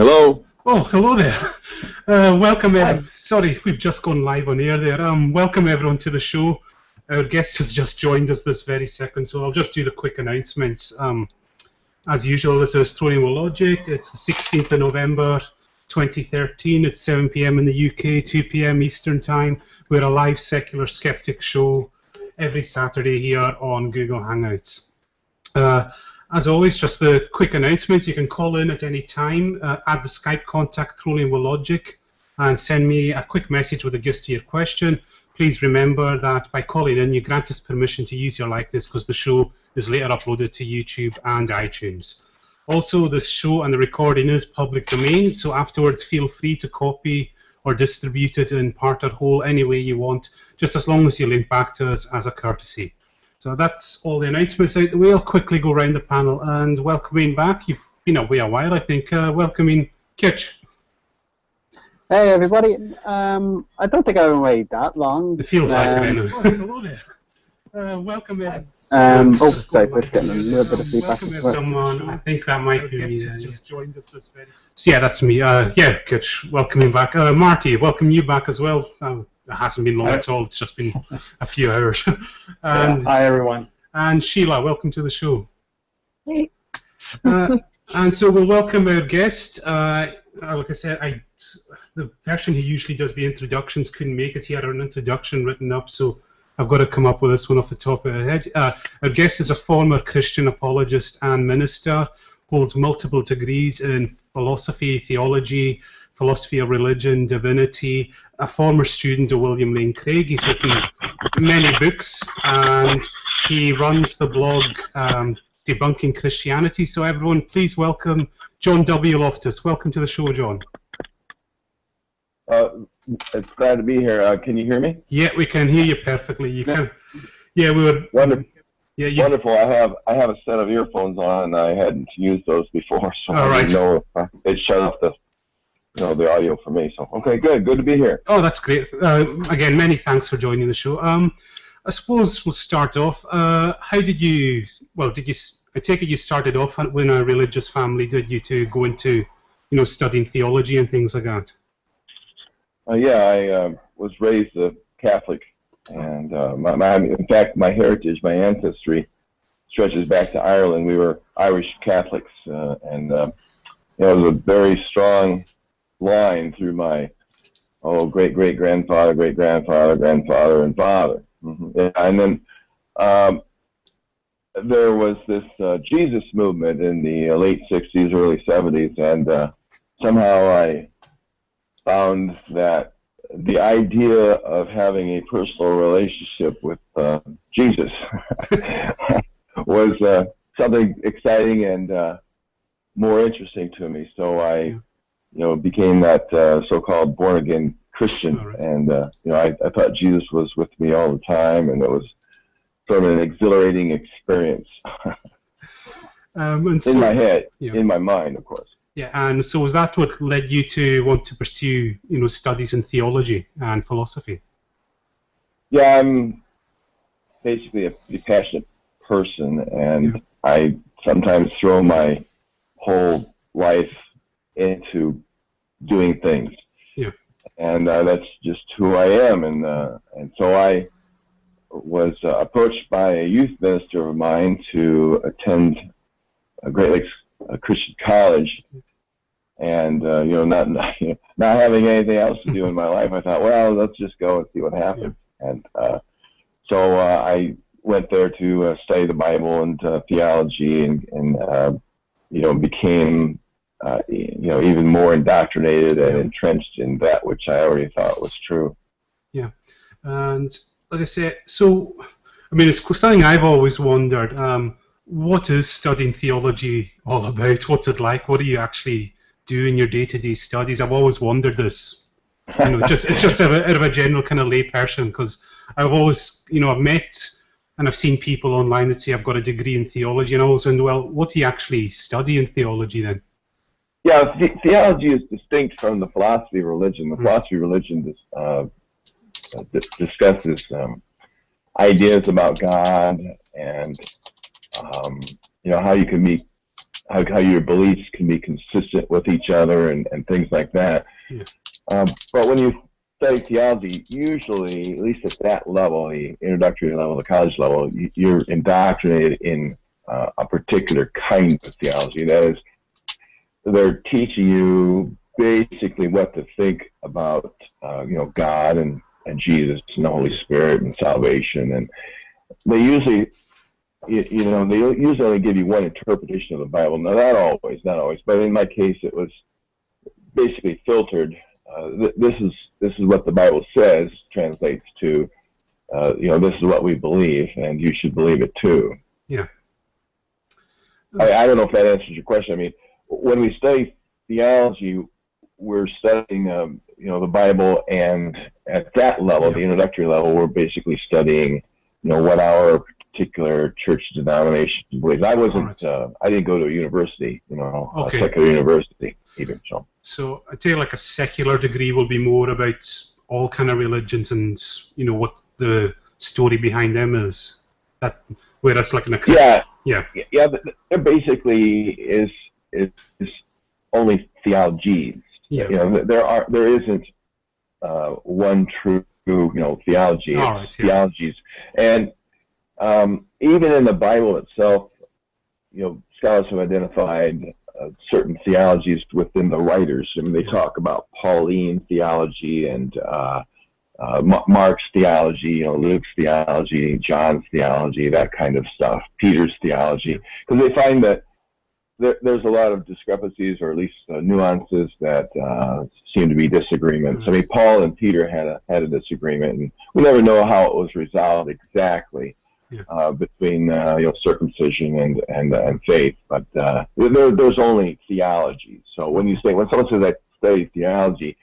Hello. Oh, hello there. Welcome. Sorry, we've just gone live on air there. Welcome everyone to the show. Our guest has just joined us this very second, so I'll just do the quick announcements. As usual, this is TwL Logic. It's the 16th of November, 2013. It's 7 p.m. in the UK, 2 p.m. Eastern Time. We're a live secular skeptic show every Saturday here on Google Hangouts. As always, just the quick announcements. You can call in at any time, add the Skype contact TwL Logic, and send me a quick message with a gist to your question. Please remember that by calling in, you grant us permission to use your likeness because the show is later uploaded to YouTube and iTunes. Also, this show and the recording is public domain, so afterwards feel free to copy or distribute it in part or whole any way you want, just as long as you link back to us as a courtesy. So that's all the announcements out the way. I'll quickly go around the panel and welcoming back. You've been away a while, I think. Welcoming Kitch. Hey everybody. I don't think I've been away that long. It feels like it anyway. Oh, hello there. Welcome in. Oh, sorry, we're getting a little bit of feedback. Welcome in someone. I think that might be me. Just joined us this very. So yeah, that's me. Yeah, Kitch. Welcoming back. Marty, welcome you back as well. It hasn't been long at all. It's just been a few hours. And, hi, everyone. And Sheila, welcome to the show. Hey. And so we'll welcome our guest. Like I said, the person who usually does the introductions couldn't make it. He had an introduction written up, so I've got to come up with this one off the top of my head. Our guest is a former Christian apologist and minister, holds multiple degrees in philosophy, theology, philosophy of religion, divinity, a former student of William Lane Craig. He's written many books, and he runs the blog Debunking Christianity. So everyone, please welcome John W. Loftus. Welcome to the show, John. It's glad to be here. Can you hear me? Yeah, we can hear you perfectly. You can. Yeah, we were. Wonderful. Yeah, wonderful. I have a set of earphones on, and I hadn't used those before, so I didn't know it shut off the the audio for me. So okay, good to be here. Oh, that's great. Again, many thanks for joining the show. I suppose we'll start off. How did you? Well, I take it you started off in a religious family, did you, to go into, studying theology and things like that? Yeah, I was raised a Catholic, and in fact, my heritage, my ancestry, stretches back to Ireland. We were Irish Catholics, and it was a very strong line through my great-great-grandfather, great-grandfather, grandfather, and father. And then there was this Jesus movement in the late 60s, early 70s, and somehow I found that the idea of having a personal relationship with Jesus was something exciting and more interesting to me. So I became that so-called born-again Christian, and I thought Jesus was with me all the time, and it was sort of an exhilarating experience in my head, in my mind, of course. Yeah, and so was that what led you to want to pursue, studies in theology and philosophy? Yeah, I'm basically a passionate person, and I sometimes throw my whole life into doing things. Yeah. And that's just who I am, and so I was approached by a youth minister of mine to attend a Great Lakes Christian college, and not having anything else to do in my life, I thought, well, let's just go and see what happens. And so I went there to study the Bible and theology, and became even more indoctrinated and entrenched in that which I already thought was true. Yeah, and like I said, so it's something I've always wondered. What is studying theology all about? What's it like? What do you actually do in your day-to-day studies? I've always wondered this. It's just out of a general kind of lay person, because I've always, I've met and I've seen people online that say I've got a degree in theology, and I always wonder, well, what do you actually study in theology then? Yeah, theology is distinct from the philosophy of religion. The philosophy of religion discusses ideas about God and how you can meet how your beliefs can be consistent with each other and things like that. Yeah. But when you study theology, usually, at least at that level, the introductory level, the college level, you're indoctrinated in a particular kind of theology. That is, they're teaching you basically what to think about, God and Jesus and the Holy Spirit and salvation. And they usually, they usually only give you one interpretation of the Bible. Now, not always, but in my case, it was basically filtered. This is what the Bible says, translates to, this is what we believe, and you should believe it too. Yeah. I don't know if that answers your question. I mean, when we study theology, we're studying, the Bible, and at that level, the introductory level, we're basically studying, what our particular church denomination believes. I wasn't, I didn't go to a university, a secular university either. So I'd say like a secular degree will be more about all kind of religions and, what the story behind them is. Whereas like in a but there basically is only theologies. Yeah. There isn't one true theology. It's theologies, and even in the Bible itself, scholars have identified certain theologies within the writers. I mean, they talk about Pauline theology and Mark's theology, Luke's theology, John's theology, that kind of stuff, Peter's theology, because they find that there's a lot of discrepancies, or at least nuances that seem to be disagreements. I mean, Paul and Peter had a disagreement, and we never know how it was resolved exactly between circumcision and faith. But there's only theology. So when someone says I study theology,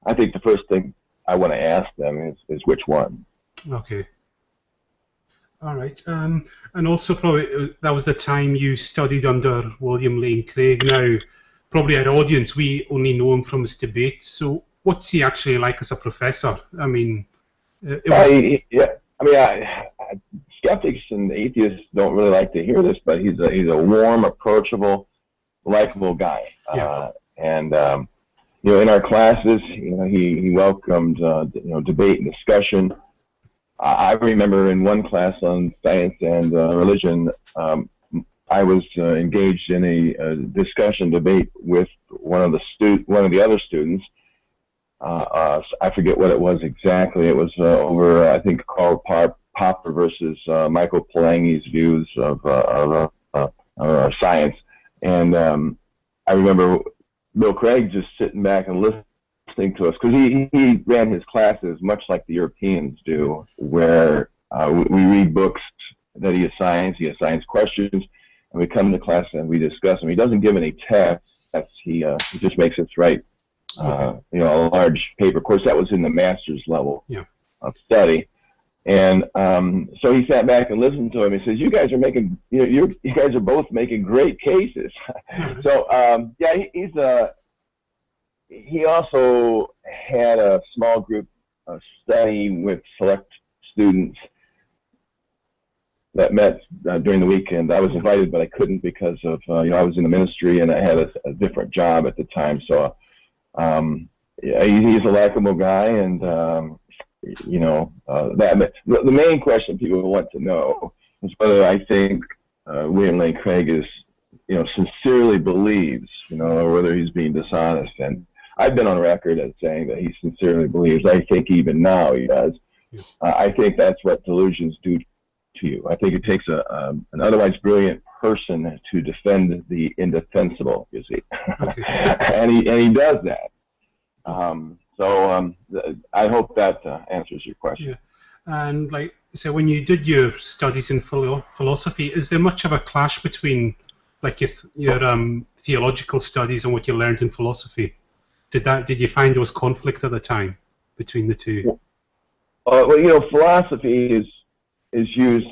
I think the first thing I want to ask them is which one. Okay. All right. And also probably that was the time you studied under William Lane Craig. Now, probably our audience, we only know him from his debates. So what's he actually like as a professor? I mean, skeptics and atheists don't really like to hear this, but he's a warm, approachable, likable guy. In our classes, he welcomed debate and discussion. I remember in one class on science and religion, I was engaged in a discussion debate with one of the other students. I forget what it was exactly. It was over, I think, Karl Popper versus Michael Polanyi's views of science. And I remember Bill Craig just sitting back and listening to us, because he ran his classes much like the Europeans do, where we read books that he assigns questions, and we come to class and we discuss them. He doesn't give any tests. He just makes us write a large paper. Of course, that was in the master's level of study. And so he sat back and listened to him. He says, "You guys are making, you guys are both making great cases." So he also had a small group study with select students that met during the weekend. I was invited, but I couldn't because of I was in the ministry and I had a different job at the time. So he's a likable guy, and the main question people want to know is whether I think William Lane Craig is sincerely believes, or whether he's being dishonest. And I've been on record as saying that he sincerely believes. I think even now he does. I think that's what delusions do to you. I think it takes an otherwise brilliant person to defend the indefensible, you see. and he does that. I hope that answers your question. And so when you did your studies in philosophy, is there much of a clash between your theological studies and what you learned in philosophy? Did you find there was conflict at the time between the two? Philosophy is used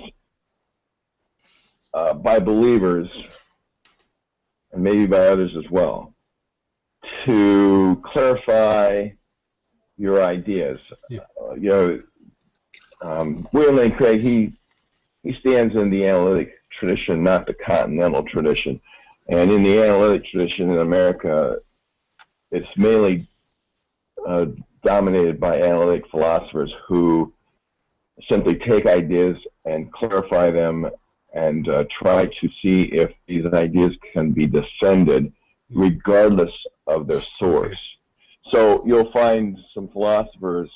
by believers, and maybe by others as well, to clarify your ideas. William Lane Craig, he stands in the analytic tradition, not the continental tradition. And in the analytic tradition in America, it's mainly dominated by analytic philosophers who simply take ideas and clarify them and try to see if these ideas can be defended regardless of their source. So you'll find some philosophers,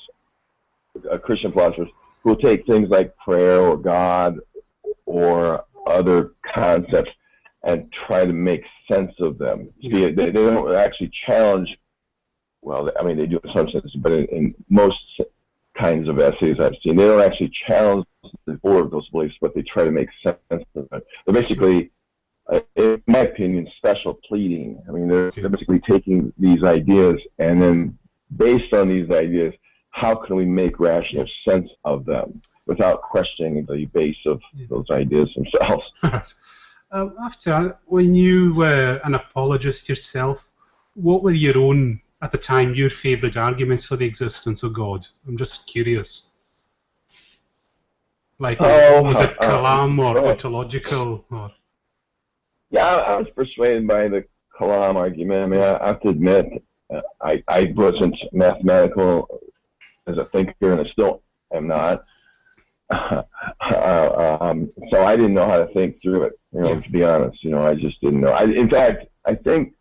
Christian philosophers, who will take things like prayer or God or other concepts and try to make sense of them. See, they don't actually challenge, well, I mean, they do in some sense, but in most kinds of essays I've seen, they don't actually challenge the core of those beliefs, but they try to make sense of it. They're basically, in my opinion, special pleading. I mean, they're basically taking these ideas and then, based on these ideas, how can we make rational sense of them without questioning the base of those ideas themselves? After, when you were an apologist yourself, what were your own, at the time, your favourite arguments for the existence of God? I'm just curious. Like, was it Kalam or ontological? Or? Yeah, I was persuaded by the Kalam argument. I mean, I have to admit, I wasn't mathematical as a thinker, and I still am not. So I didn't know how to think through it, to be honest. I just didn't know. In fact, I think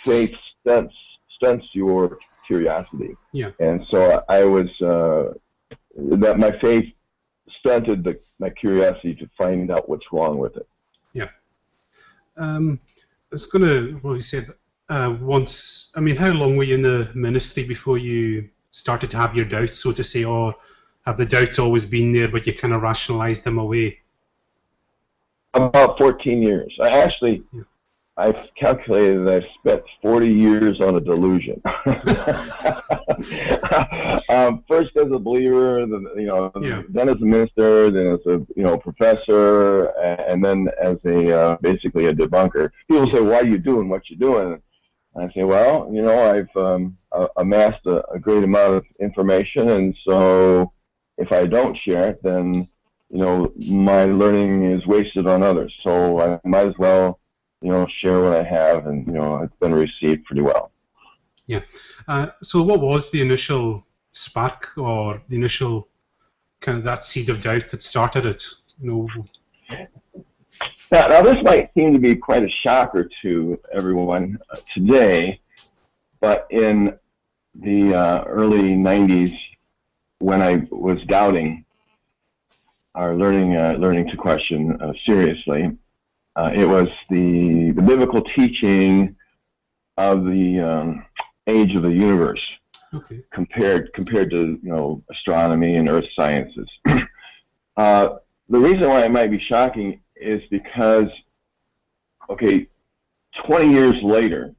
faith stunts your curiosity. Yeah. And so I was, that my faith stunted my curiosity to find out what's wrong with it. Yeah. I was going to, well, you said once, I mean, how long were you in the ministry before you started to have your doubts, so to say, or have the doubts always been there, but you kind of rationalized them away? About 14 years. I've calculated that I've spent 40 years on a delusion. First as a believer, then as a minister, then as a professor, and then as a basically a debunker. People say, "Why are you doing what you're doing?" And I say, "Well, I've amassed a great amount of information, and so if I don't share it, then my learning is wasted on others. So I might as well." Share what I have, and it's been received pretty well. Yeah. So, what was the initial spark, or the initial kind of that seed of doubt that started it? Now, this might seem to be quite a shocker to everyone today, but in the early '90s, when I was doubting, or learning to question seriously. It was the biblical teaching of the age of the universe, compared to astronomy and earth sciences. The reason why it might be shocking is because 20 years later,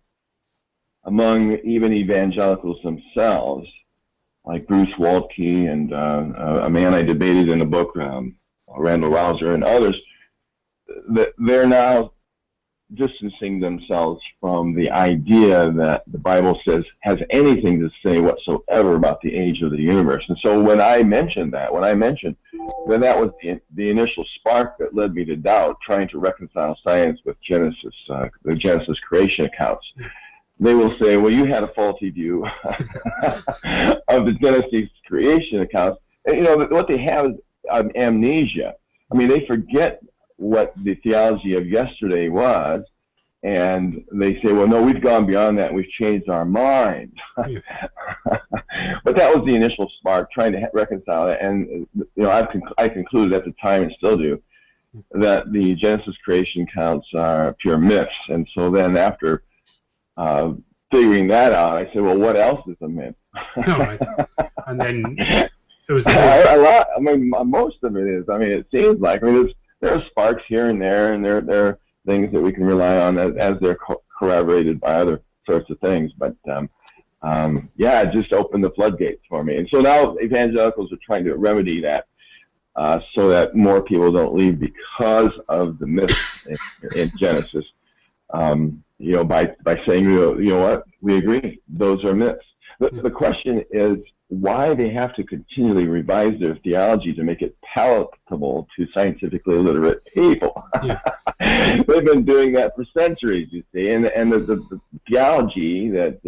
among even evangelicals themselves, like Bruce Waltke and a man I debated in the book, Randall Rauser and others, they're now distancing themselves from the idea that the Bible says has anything to say whatsoever about the age of the universe. And so when I mentioned that was the initial spark that led me to doubt, trying to reconcile science with Genesis, the Genesis creation accounts. They will say, well, you had a faulty view of the Genesis creation accounts. And, what they have is amnesia. I mean, they forget what the theology of yesterday was, and they say, well, no, we've gone beyond that, we've changed our mind. But that was the initial spark, trying to reconcile it, and I concluded at the time, and still do, that the Genesis creation accounts are pure myths. And so then after figuring that out, I said, well, what else is a myth? All right. And then it was a lot. I mean, most of it is. I mean, it seems like. I mean, there are sparks here and there, and there are things that we can rely on as they're corroborated by other sorts of things. But it just opened the floodgates for me. And so now evangelicals are trying to remedy that, so that more people don't leave because of the myths in Genesis. By saying, what, we agree, those are myths. The question is, why they have to continually revise their theology to make it palatable to scientifically illiterate people. Yeah. They've been doing that for centuries, you see, and the theology that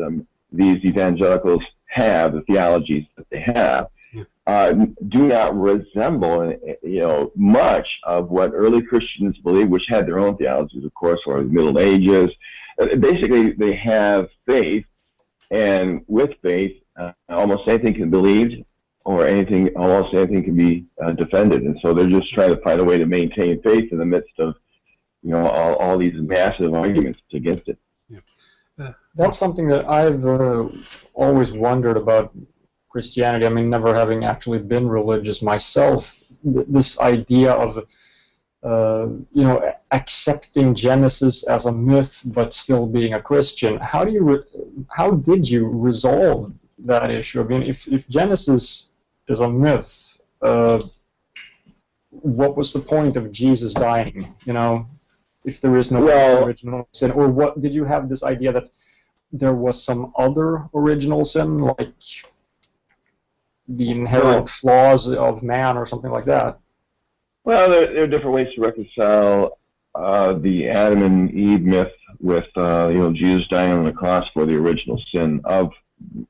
these evangelicals have, the theologies that they have, do not resemble, much of what early Christians believed, which had their own theologies, of course, or the Middle Ages. Basically, they have faith, and with faith, almost anything can be believed, or almost anything can be defended. And so they're just trying to find a way to maintain faith in the midst of, all these massive arguments against it. Yeah. That's something that I've always wondered about Christianity. I mean, never having actually been religious myself, this idea of accepting Genesis as a myth but still being a Christian. How did you resolve that issue? I mean, if Genesis is a myth, what was the point of Jesus dying? If there is no original sin, or what did you have this idea that there was some other original sin, like the inherent flaws of man or something like that? Well, there are different ways to reconcile the Adam and Eve myth with Jesus dying on the cross for the original sin of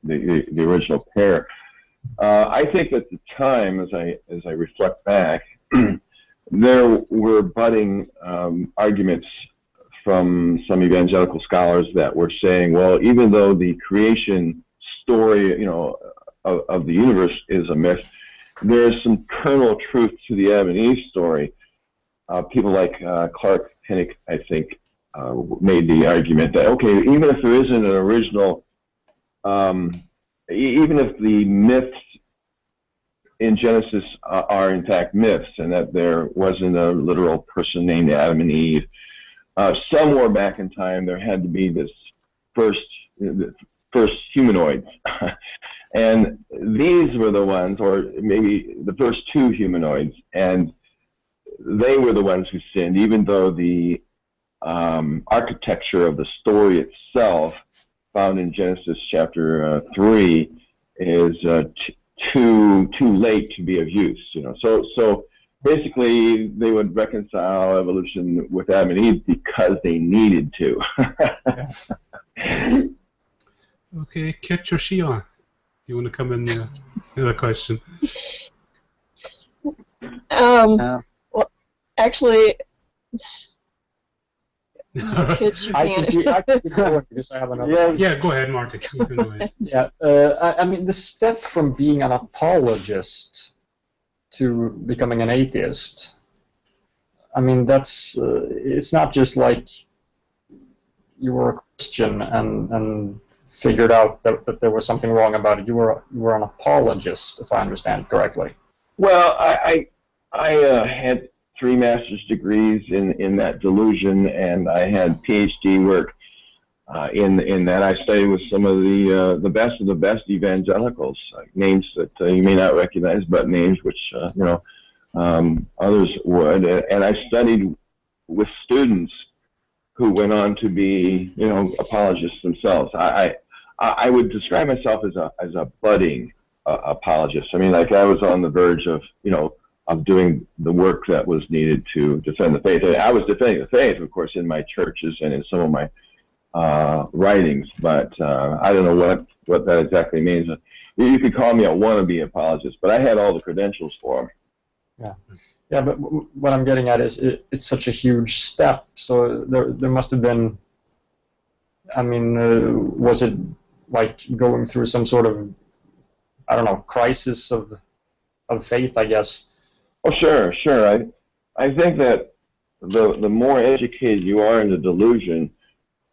the original pair. I think at the time, as I reflect back, there were budding arguments from some evangelical scholars that were saying, well, even though the creation story, of the universe is a myth, there's some kernel truth to the Adam and Eve story. People like Clark Pinnock, I think, made the argument that, okay, even if there isn't an original, even if the myths in Genesis are in fact myths, and that there wasn't a literal person named Adam and Eve, somewhere back in time there had to be this first humanoids. And these were the ones, or maybe the first two humanoids, and they were the ones who sinned, even though the architecture of the story itself, found in Genesis chapter 3, is too late to be of use. So basically, they would reconcile evolution with Adam and Eve because they needed to. Okay, Kit or Sheila, you want to come in there? Another question. Well, actually, Kit, you I can't. could go because I have another. Yeah, go ahead, Marty. Yeah, I mean, the step from being an apologist to becoming an atheist, I mean, that's it's not just like you were a Christian and figured out that there was something wrong about it. You were an apologist, if I understand it correctly. Well, I had 3 master's degrees in that Delusion, and I had PhD work in that. I studied with some of the best of the best evangelicals, names that you may not recognize, but names which others would. And I studied with students who went on to be apologists themselves. I would describe myself as a budding apologist. I mean, like I was on the verge of doing the work that was needed to defend the faith. And I was defending the faith, of course, in my churches and in some of my writings, but I don't know what that exactly means. You could call me a wannabe apologist, but I had all the credentials for them. Yeah, but what I'm getting at is it's such a huge step. So there must have been. I mean, was it like going through some sort of, I don't know, crisis of faith, I guess? Oh, sure. I think that the more educated you are in the delusion,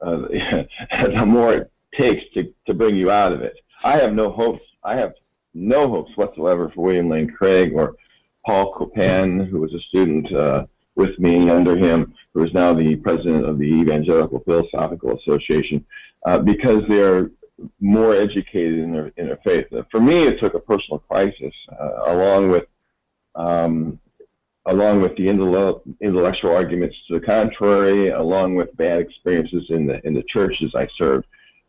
the more it takes to bring you out of it. I have no hopes. I have no hopes whatsoever for William Lane Craig or Paul Copan, who was a student with me under him, who is now the president of the Evangelical Philosophical Association, because they are more educated in their faith. For me, it took a personal crisis, along with the intellectual arguments to the contrary, along with bad experiences in the churches I served.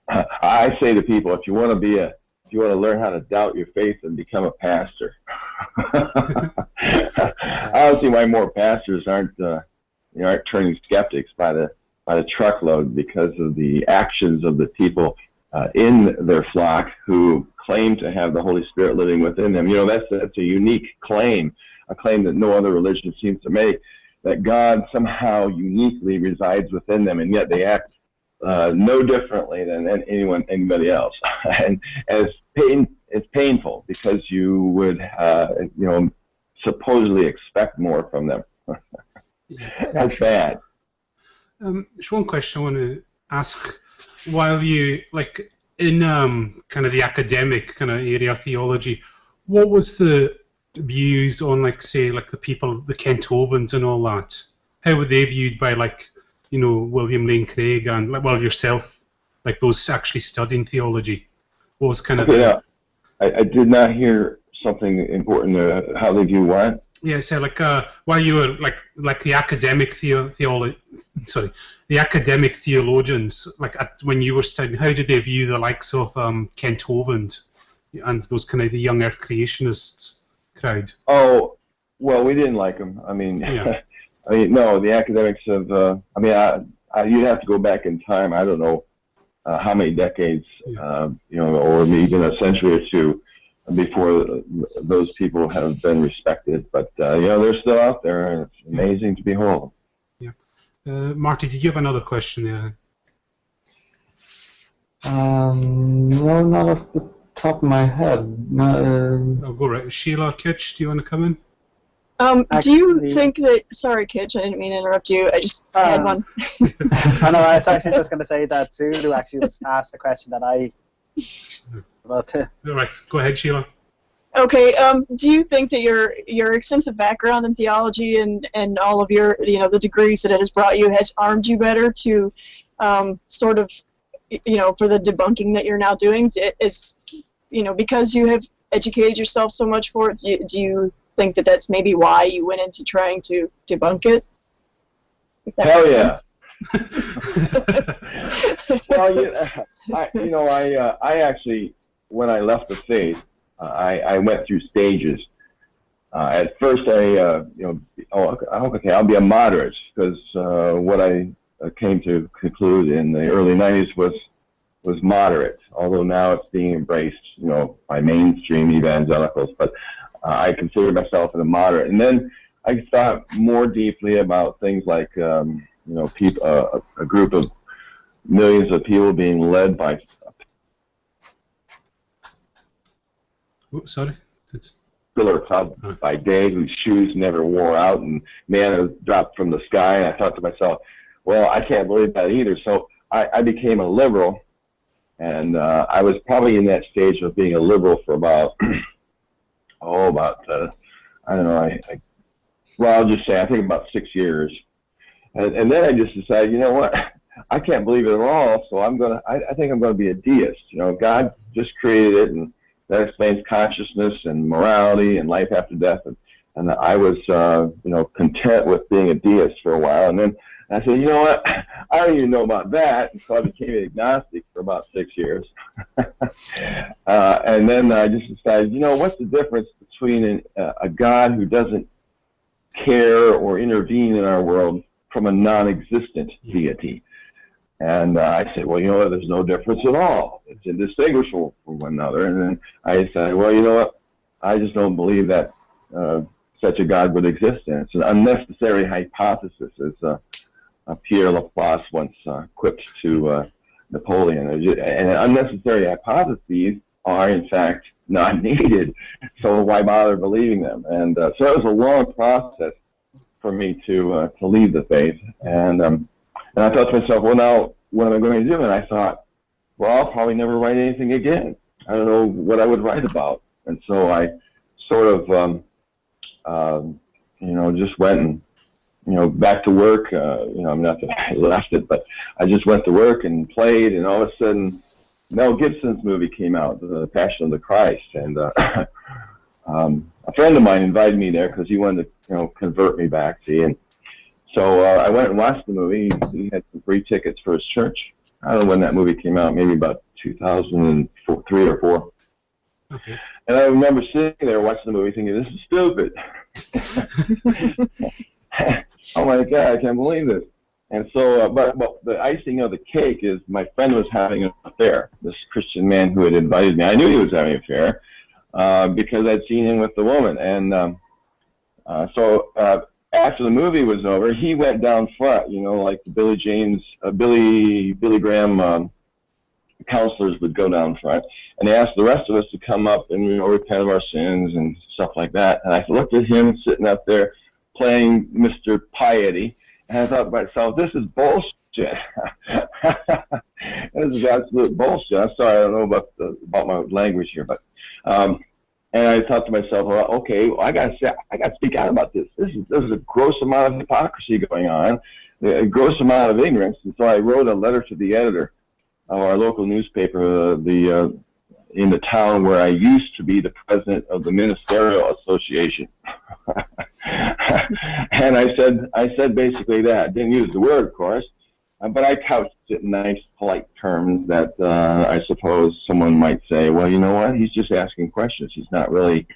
I say to people, if you want to be a you want to learn how to doubt your faith and become a pastor. I don't see why more pastors aren't turning skeptics by the truckload because of the actions of the people in their flock who claim to have the Holy Spirit living within them. That's a unique claim, a claim that no other religion seems to make, that God somehow uniquely resides within them, and yet they act no differently than anybody else. And it's painful because you would supposedly expect more from them. That's bad. There's one question I want to ask. While you, in kind of the academic kind of area of theology, what was the views on, the people, the Kentovans and all that? How were they viewed by, William Lane Craig and, yourself, those actually studying theology? What was kind of I did not hear something important. How they view what? Yeah, so while you were the academic the academic theologians, when you were studying, how did they view the likes of Kent Hovind and those kind of the young Earth creationists crowd? Oh, well, we didn't like them. I mean, yeah. No, the academics of. You'd have to go back in time. I don't know how many decades, or even a century or two before those people have been respected, but they're still out there, and it's amazing to behold. Yeah, Marty, did you have another question there? No, not off the top of my head. No, I'll go right. Sheila Kitch, do you want to come in? Do you think that? Sorry, Kitch, I didn't mean to interrupt you. I just had one. I know. I was actually just going to say that Zulu actually was asked a question that I. All right, go ahead, Sheila. Okay. Do you think that your extensive background in theology and all of your the degrees that it has brought you has armed you better to sort of for the debunking that you're now doing? Is because you have educated yourself so much for it? Do you think that that's maybe why you went into trying to debunk it? If that Hell makes yeah. sense. Well, I actually, when I left the faith, I went through stages. At first, I'll be a moderate, because what I came to conclude in the early 90s was moderate, although now it's being embraced, by mainstream evangelicals. But I consider myself a moderate. And then I thought more deeply about things like, people, a group of millions of people being led by. Sorry. Pillar of cloud by day, whose shoes never wore out, and manna dropped from the sky. And I thought to myself, well, I can't believe that either. So I became a liberal, and I was probably in that stage of being a liberal for about, I don't know, I'll just say, I think about 6 years. And then I just decided, you know what, I can't believe it at all, so I think I'm going to be a deist. God just created it, and that explains consciousness and morality and life after death. And I was, content with being a deist for a while. And then I said, you know what, I don't even know about that. And so I became an agnostic for about 6 years. And then I just decided, what's the difference between a God who doesn't care or intervene in our world from a non-existent deity? And I said, well, there's no difference at all. It's indistinguishable from one another. And then I said, well, you know what? I just don't believe that such a God would exist. And it's an unnecessary hypothesis, as Pierre Laplace once quipped to Napoleon. And unnecessary hypotheses are, in fact, not needed. So why bother believing them? And so it was a long process for me to leave the faith. And I thought to myself, well, now, what am I going to do? And I thought, well, I'll probably never write anything again. I don't know what I would write about. And so I sort of, just went and, back to work. Not that I left it, but I just went to work and played, and all of a sudden, Mel Gibson's movie came out, The Passion of the Christ. And a friend of mine invited me there because he wanted to, convert me back, see, and so I went and watched the movie. He had some free tickets for his church. I don't know when that movie came out, maybe about 2003 or 4. Okay. And I remember sitting there watching the movie thinking, this is stupid. Oh my God, I can't believe this. And so, but the icing of the cake is my friend was having an affair, this Christian man who had invited me. I knew he was having an affair because I'd seen him with the woman. And so after the movie was over, he went down front, you know, like the Billy Graham counselors would go down front, and they asked the rest of us to come up and, you know, repent of our sins and stuff like that. And I looked at him sitting up there playing Mr. Piety, and I thought to myself, this is bullshit. This is absolute bullshit. I'm sorry, I don't know about my language here, but and I thought to myself, well, okay, well, I got to speak out about this. This is a gross amount of hypocrisy going on, a gross amount of ignorance. And so I wrote a letter to the editor of our local newspaper, in the town where I used to be the president of the Ministerial Association. And I said basically that. Didn't use the word, of course, but I couched it in nice, polite terms that I suppose someone might say, well, you know what? He's just asking questions. He's not really,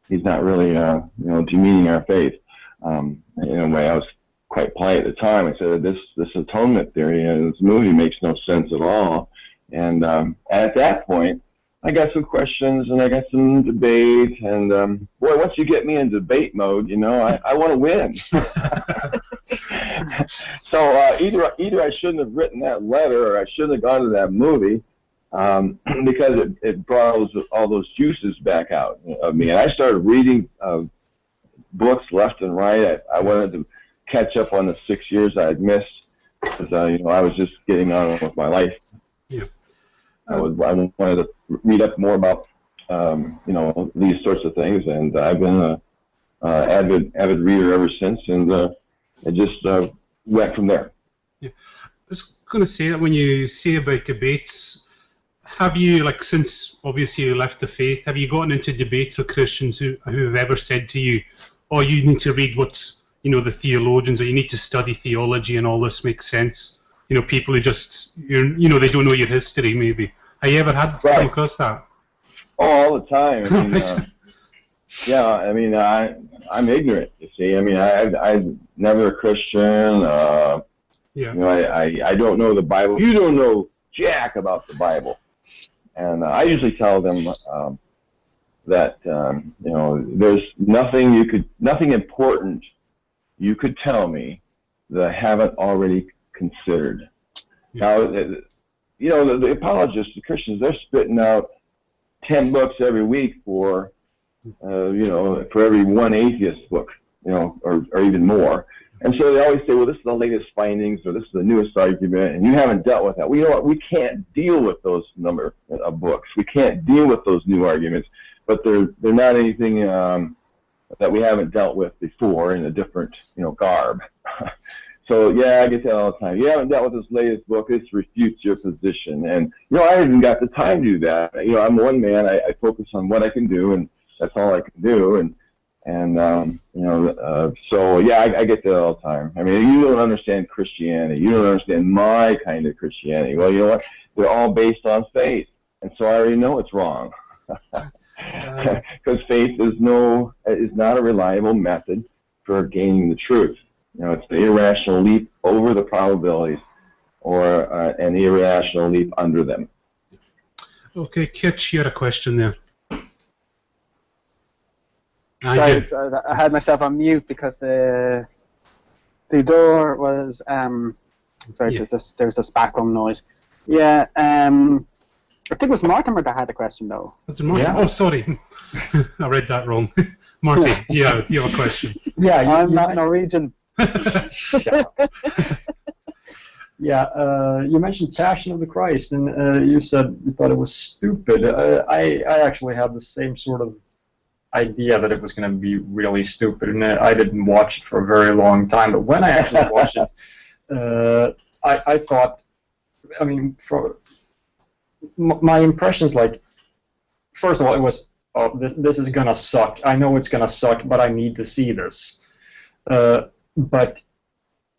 you know, demeaning our faith. In a way, I was quite polite at the time. I said, this atonement theory in this movie makes no sense at all. And at that point, I got some questions and I got some debate. And boy, once you get me in debate mode, you know, I want to win. So either I shouldn't have written that letter or I shouldn't have gone to that movie because it brought all those juices back out of me. And I started reading books left and right. I wanted to catch up on the 6 years I had missed because you know, I was just getting on with my life. Yeah. I wanted to read up more about you know, these sorts of things, and I've been an avid reader ever since, and it just went from there. Yeah. I was going to say that when you say about debates, have you, like, since obviously you left the faith, have you gotten into debates with Christians who have ever said to you, oh, you need to read what's, you know, the theologians, or you need to study theology and all this makes sense? You know, people who just, you know, they don't know your history, maybe. Have you ever come across that? Oh, all the time. I mean, yeah, I mean, I'm ignorant, you see. I mean, I'm never a Christian. Yeah. You know, I don't know the Bible. You don't know jack about the Bible. And I usually tell them that, you know, there's nothing important you could tell me that I haven't already considered. Yeah. Now, you know, the apologists, the Christians, they're spitting out 10 books every week for, you know, for every one atheist book, you know, or even more. And so they always say, well, this is the latest findings, or this is the newest argument, and you haven't dealt with that. Well, you know what? We can't deal with those number of books. We can't deal with those new arguments, but they're not anything that we haven't dealt with before in a different, you know, garb. So, yeah, I get that all the time. You haven't dealt with this latest book. This refutes your position. And, you know, I haven't even got the time to do that. You know, I'm one man. I focus on what I can do, and that's all I can do. And you know, so, yeah, I get that all the time. I mean, you don't understand Christianity. You don't understand my kind of Christianity. Well, you know what? They're all based on faith. And so I already know it's wrong. Because faith is not a reliable method for gaining the truth. You know, it's an irrational leap over the probabilities, or an irrational leap under them. Okay, Kitch, you had a question there. Sorry, I had myself on mute because the door was sorry, yeah. There's this background noise. Yeah, I think it was Mortimer that had the question though. Was it Mortimer? Yeah. Oh, sorry, I read that wrong. Marty, yeah, you have a question. Yeah, I'm not Norwegian. Yeah, you mentioned Passion of the Christ, and you said you thought it was stupid. I actually had the same sort of idea that it was going to be really stupid, and I didn't watch it for a very long time. But when I actually watched it, I thought, I mean, my impressions, like, first of all, it was, oh, this is going to suck. I know it's going to suck, but I need to see this. But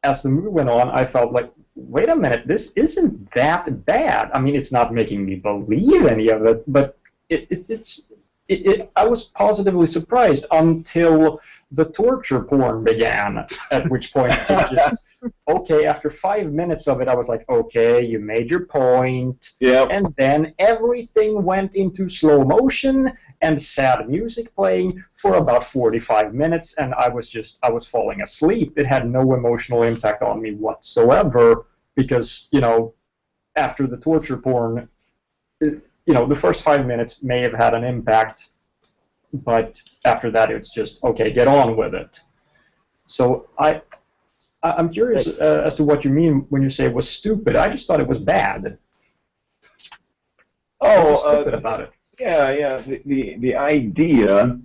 as the movie went on, I felt like, wait a minute, this isn't that bad. I mean, it's not making me believe any of it, but it's I was positively surprised until the torture porn began, at which point it just, okay, after 5 minutes of it, I was like, okay, you made your point. Yep. And then everything went into slow motion and sad music playing for about 45 minutes, and I was falling asleep. It had no emotional impact on me whatsoever because, after the torture porn, the first 5 minutes may have had an impact, but after that it's just, okay, get on with it. So I'm curious as to what you mean when you say it was stupid. I just thought it was bad. Oh, what was stupid about it? Yeah. The idea.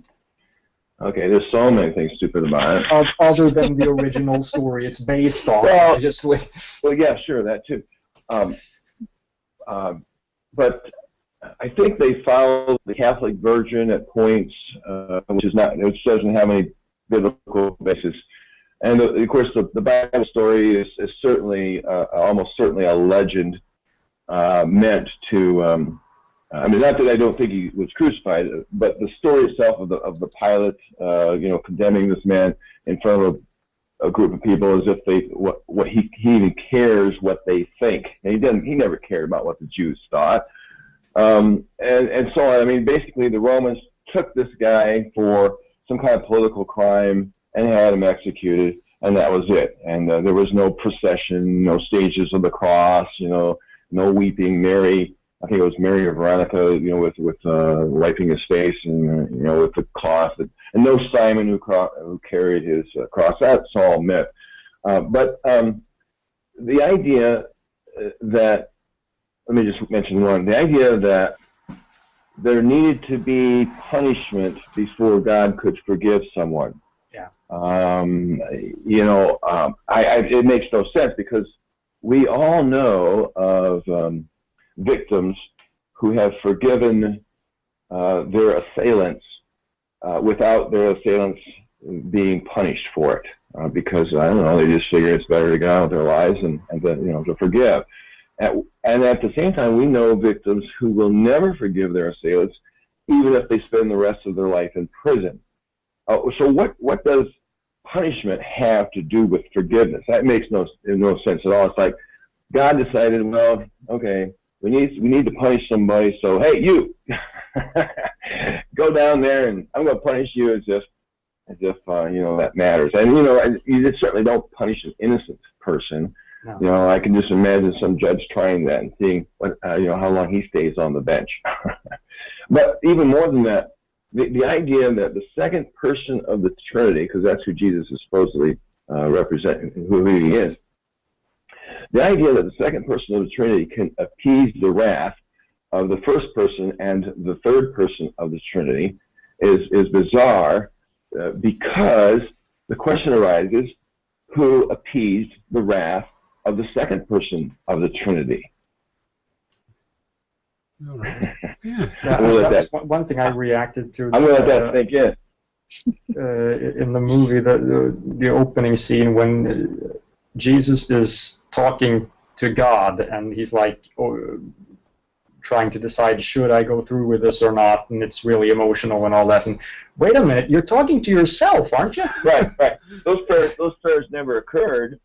Okay, there's so many things stupid about it. Other than the original story it's based on, obviously. Well, yeah, sure, that too. But I think they followed the Catholic version at points, which doesn't have any biblical basis. And of course, the Bible story is certainly, almost certainly, a legend meant to. Not that I don't think he was crucified, but the story itself of the Pilate, condemning this man in front of a group of people as if he even cares what they think. And he never cared about what the Jews thought. And so on. Basically the Romans took this guy for some kind of political crime and had him executed, and that was it. And there was no procession, no stages of the cross, no weeping Mary. I think it was Mary or Veronica, with wiping his face and with the cloth, and no Simon who carried his cross. That's all myth. But the idea that, let me just mention one, the idea that there needed to be punishment before God could forgive someone. Yeah. It makes no sense because we all know of victims who have forgiven their assailants without their assailants being punished for it, because I don't know, they just figure it's better to go on with their lives and then to forgive. And at the same time, we know victims who will never forgive their assailants, even if they spend the rest of their life in prison. So what does punishment have to do with forgiveness? That makes no sense at all. It's like God decided, well, okay, we need to punish somebody, so hey, you go down there and I'm going to punish you as if that matters. And you certainly don't punish an innocent person. No. I can just imagine some judge trying that and seeing how long he stays on the bench. But even more than that, the idea that the second person of the Trinity, because that's who Jesus is supposedly representing, who he is, the idea that the second person of the Trinity can appease the wrath of the first person and the third person of the Trinity is bizarre, because the question arises, who appeased the wrath of the second person of the Trinity? All right. Yeah. That was one thing I reacted to. I'm going to let that think in. In the movie, the opening scene when Jesus is talking to God and he's like trying to decide, should I go through with this or not, and it's really emotional and all that. And wait a minute, you're talking to yourself, aren't you? Right. Those prayers never occurred.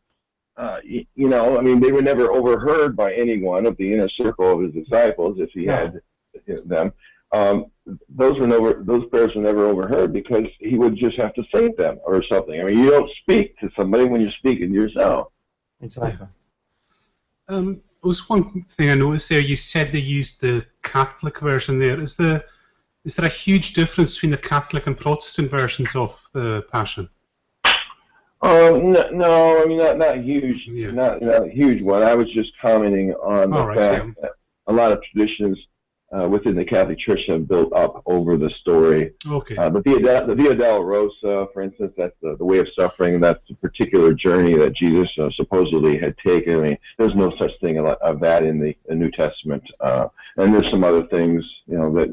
They were never overheard by anyone of the inner circle of his disciples if he had them. Those prayers were never overheard because he would just have to say them or something. You don't speak to somebody when you're speaking to yourself. Exactly. Was one thing I noticed there. You said they used the Catholic version there. Is there a huge difference between the Catholic and Protestant versions of the Passion? No, not huge. Yeah. Not a huge one. I was just commenting on the fact that a lot of traditions within the Catholic Church have built up over the story. Okay. The Via Dolorosa, for instance, that's the way of suffering. That's a particular journey that Jesus supposedly had taken. There's no such thing of that in the New Testament. And there's some other things, so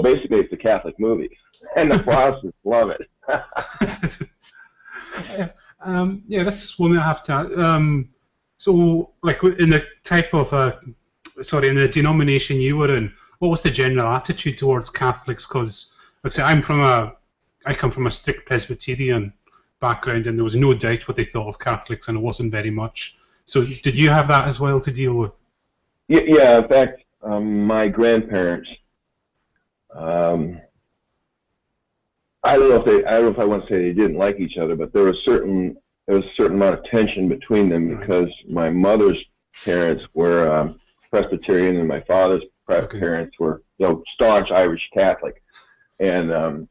basically it's a Catholic movie, and the Protestants love it. That's one I have to add. So, like in the type of in the denomination you were in, what was the general attitude towards Catholics? Because, like I say, I come from a strict Presbyterian background, and there was no doubt what they thought of Catholics, and it wasn't very much. So, did you have that as well to deal with? Yeah. In fact, my grandparents. I don't know if I want to say they didn't like each other, but there was a certain amount of tension between them because my mother's parents were Presbyterian and my father's parents were staunch Irish Catholic, and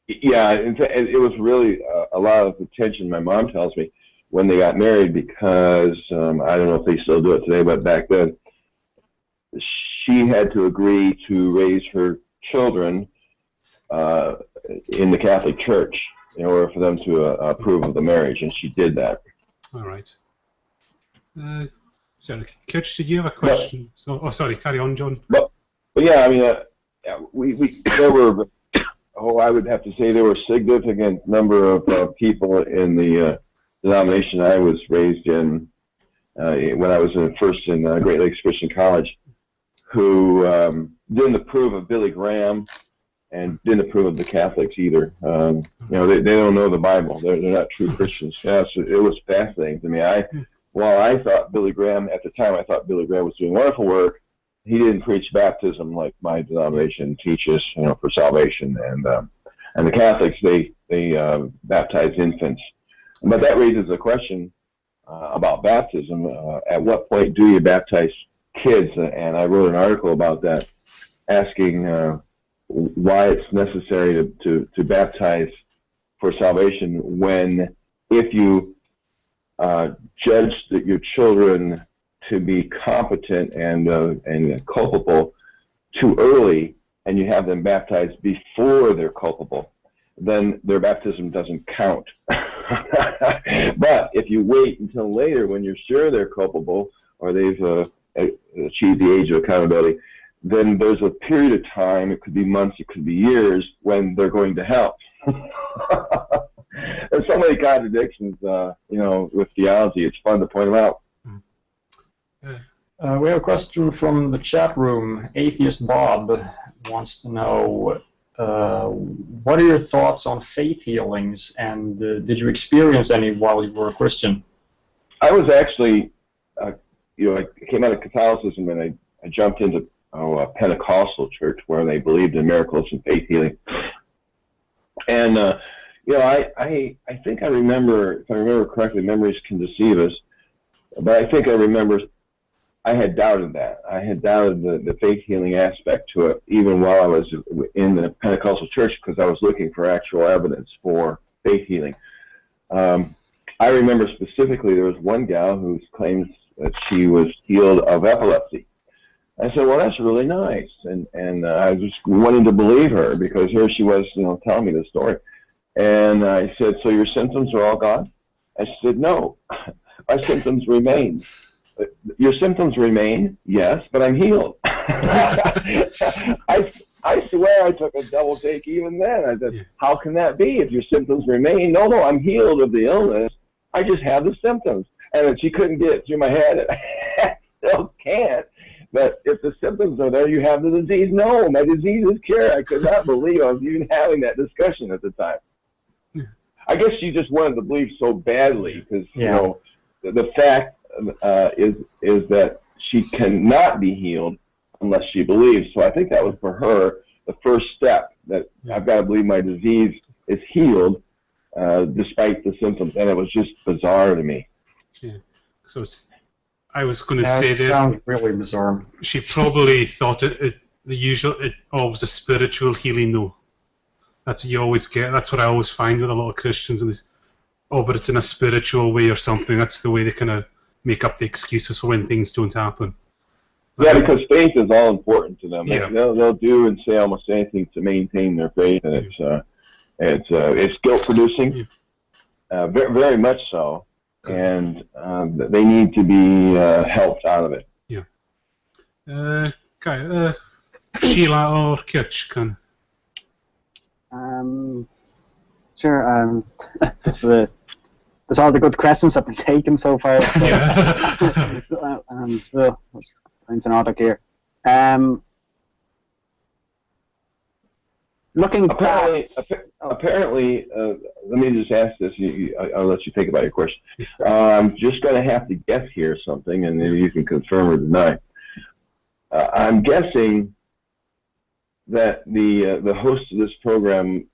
yeah, it was really a lot of tension. My mom tells me when they got married because I don't know if they still do it today, but back then she had to agree to raise her children in the Catholic Church in order for them to approve of the marriage, and she did that. All right. Sorry, Coach, did you have a question? Sorry, carry on, John. But yeah, I mean, there were, I would have to say there were a significant number of people in the denomination I was raised in when I was first in Great Lakes Christian College who didn't approve of Billy Graham and didn't approve of the Catholics either. You know, they don't know the Bible. They're not true Christians. Yeah, so it was fascinating to me. While I thought Billy Graham, at the time I thought Billy Graham was doing wonderful work, he didn't preach baptism like my denomination teaches, you know, for salvation. And the Catholics, they baptize infants. But that raises a question about baptism. At what point do you baptize kids? And I wrote an article about that, asking why it's necessary to baptize for salvation when, if you judge that your children to be competent and culpable too early, and you have them baptized before they're culpable, then their baptism doesn't count. But if you wait until later when you're sure they're culpable or they've achieved the age of accountability, then there's a period of time, it could be months, it could be years, when they're going to hell. There's so many contradictions, you know, with theology. It's fun to point them out. We have a question from the chat room. Atheist Bob wants to know, what are your thoughts on faith healings, and did you experience any while you were a Christian? I was actually, you know, I came out of Catholicism and I jumped into a Pentecostal church where they believed in miracles and faith healing. And, you know, I think I remember, if I remember correctly, memories can deceive us, but I think I remember I had doubted that. I had doubted the faith healing aspect to it, even while I was in the Pentecostal church, because I was looking for actual evidence for faith healing. I remember specifically there was one gal who claims that she was healed of epilepsy. I said, well, that's really nice, and I was just wanting to believe her because here she was, you know, telling me the story. And I said, so your symptoms are all gone? I said, no, my symptoms remain. Your symptoms remain, yes, but I'm healed. I swear I took a double take even then. I said, how can that be if your symptoms remain? No, I'm healed of the illness. I just have the symptoms. And she couldn't get it through my head. I still can't. But if the symptoms are there, you have the disease. No, my disease is cured. I could not believe I was even having that discussion at the time. I guess she just wanted to believe so badly because, you know, the fact is that she cannot be healed unless she believes. So I think that was for her the first step, that I've got to believe my disease is healed despite the symptoms. And it was just bizarre to me. Yeah. So I was going to say that sounds really bizarre. She probably thought it always a spiritual healing, though. That's what you always get. That's what I always find with a lot of Christians. And but it's in a spiritual way or something. That's the way they kind of make up the excuses for when things don't happen. Yeah, because faith is all important to them. Yeah. They'll do and say almost anything to maintain their faith, and it's guilt producing, very, very much so. And they need to be helped out of it. Yeah. Okay. Sheila or Kitch, can. Sure. That's all the good questions have been taken so far. Yeah. Finds an auto here. Looking back, apparently, let me just ask this. I'll let you think about your question. I'm just going to have to guess here something, and then you can confirm or deny. I'm guessing that the host of this program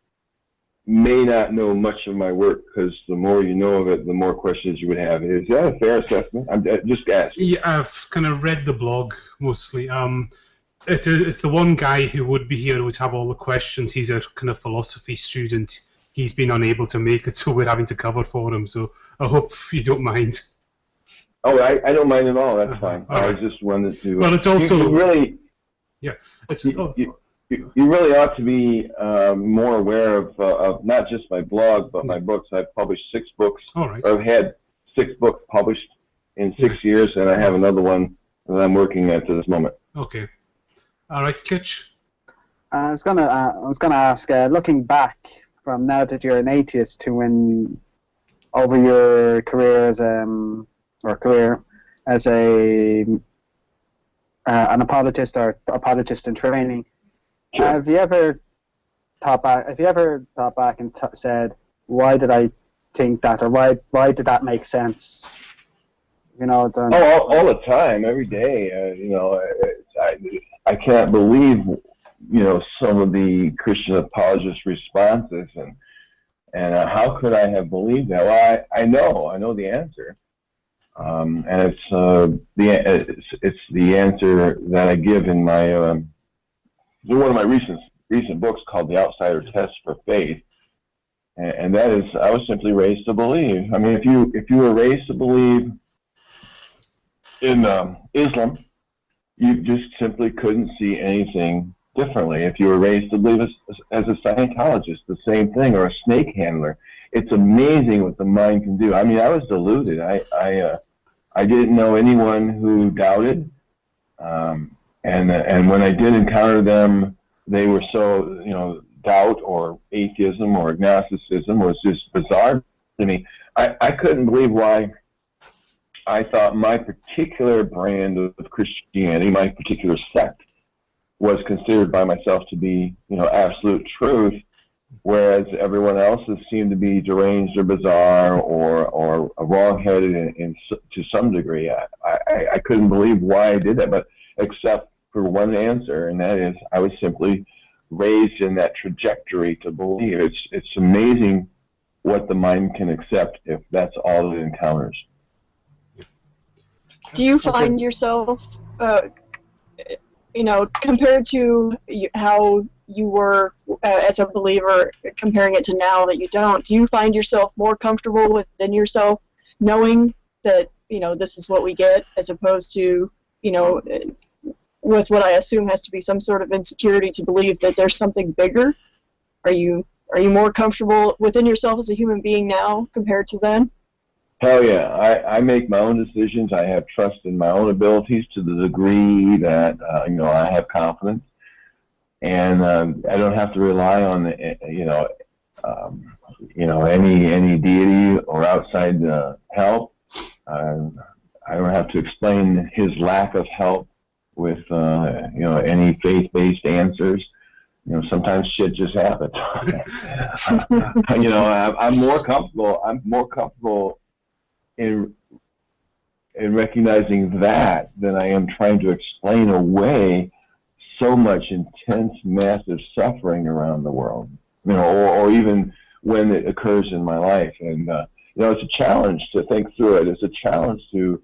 may not know much of my work, because the more you know of it, the more questions you would have. Is that a fair assessment? I'm just asking. Yeah, I've kind of read the blog mostly. It's the one guy who would be here who would have all the questions. He's a kind of philosophy student. He's been unable to make it, so we're having to cover for him. So I hope you don't mind. Oh, I don't mind at all. That's fine. I just wanted to. Well, it's also you really. Yeah, it's. You really ought to be more aware of not just my blog, but my books. I've published 6 books. All right. I've had 6 books published in 6 years, and I have another one that I'm working at this moment. Okay. All right, Kitch. I was gonna ask, looking back from now that you're an atheist to when over your career as an apologist or apologist in training. Sure. Have you ever thought back and said, why did I think that, or why did that make sense? You know. All the time, every day. I can't believe some of the Christian apologist responses, and how could I have believed that? Well, I know the answer, and it's the answer that I give in my. One of my recent books called The Outsider Test for Faith, and that is, I was simply raised to believe. I mean, if you were raised to believe in Islam, you just simply couldn't see anything differently. If you were raised to believe as a Scientologist, the same thing, or a snake handler, it's amazing what the mind can do. I mean, I was deluded. I didn't know anyone who doubted. And when I did encounter them, they were so, doubt or atheism or agnosticism was just bizarre to me. I couldn't believe why I thought my particular brand of Christianity, my particular sect, was considered by myself to be, absolute truth, whereas everyone else's seemed to be deranged or bizarre or wrong-headed to some degree. I couldn't believe why I did that, but except for one answer, and that is I was simply raised in that trajectory to believe. It's amazing what the mind can accept if that's all it encounters. Do you find yourself, compared to how you were as a believer, comparing it to now that you don't, do you find yourself more comfortable within yourself knowing that, this is what we get, as opposed to, with what I assume has to be some sort of insecurity to believe that there's something bigger? Are you more comfortable within yourself as a human being now compared to then? Hell yeah. I make my own decisions. I have trust in my own abilities to the degree that, I have confidence. And I don't have to rely on, any deity or outside help. I don't have to explain his lack of help with, any faith-based answers. Sometimes shit just happens. I'm more comfortable in recognizing that than I am trying to explain away so much intense, massive suffering around the world, or even when it occurs in my life. And it's a challenge to think through it. It's a challenge to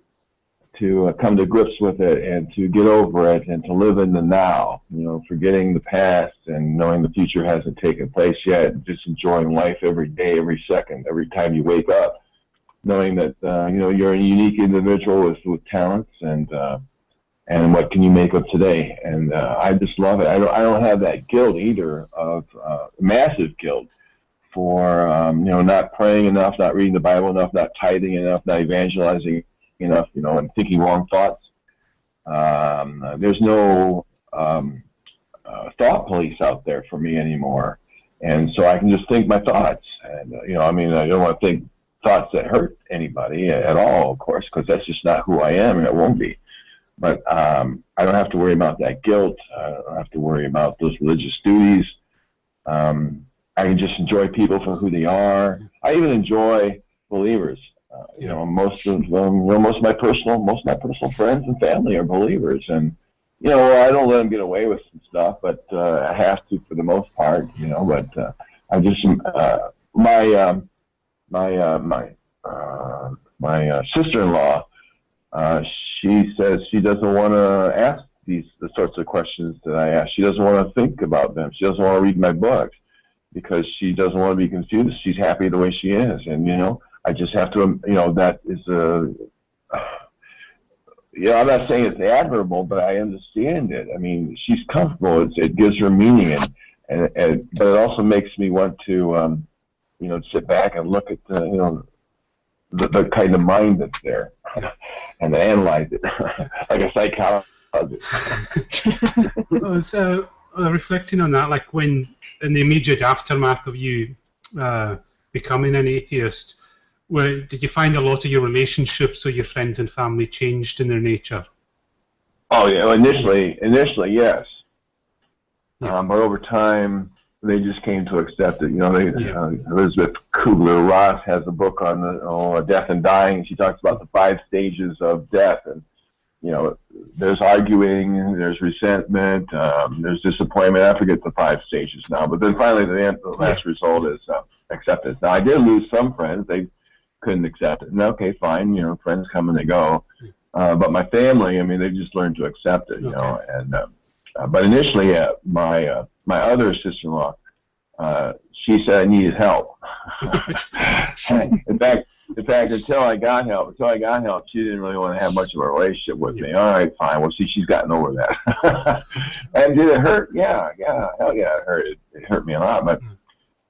come to grips with it and to get over it and to live in the now, forgetting the past and knowing the future hasn't taken place yet, just enjoying life every day, every second, every time you wake up, knowing that, you're a unique individual with talents and what can you make of today. And I just love it. I don't have that guilt either of massive guilt for, not praying enough, not reading the Bible enough, not tithing enough, not evangelizing enough, and thinking wrong thoughts. There's no thought police out there for me anymore, and so I can just think my thoughts. And I don't want to think thoughts that hurt anybody at all, of course, because that's just not who I am, and it won't be. But I don't have to worry about that guilt. I don't have to worry about those religious duties. I can just enjoy people for who they are. I even enjoy believers. You know, most of them, most of my personal friends and family are believers, and you know, I don't let them get away with some stuff, but I have to for the most part. You know, but I just my sister-in-law, she says she doesn't want to ask the sorts of questions that I ask. She doesn't want to think about them. She doesn't want to read my books because she doesn't want to be confused. She's happy the way she is, and you know, I just have to, you know, that is you know, I'm not saying it's admirable, but I understand it. I mean, she's comfortable. It gives her meaning, but it also makes me want to, you know, sit back and look at the, you know, the kind of mind that's there, and analyze it like a psychologist. So, reflecting on that, like when in the immediate aftermath of you becoming an atheist, did you find a lot of your relationships with your friends and family changed in their nature? Oh yeah, initially yes, but over time they just came to accept it. You know, Elizabeth Kubler-Ross has a book on death and dying. She talks about the 5 stages of death, and you know, there's arguing, there's resentment, there's disappointment. I forget the 5 stages now, but then finally the last result is acceptance. Now I did lose some friends. They couldn't accept it. And okay, fine, you know, friends come and they go. But my family, I mean, they just learned to accept it, you know. And but initially, my other sister-in-law, she said I needed help. In fact, until I got help, she didn't really want to have much of a relationship with me. All right, fine. Well, see, she's gotten over that. And did it hurt? Yeah, hell yeah, it hurt. It hurt me a lot, but.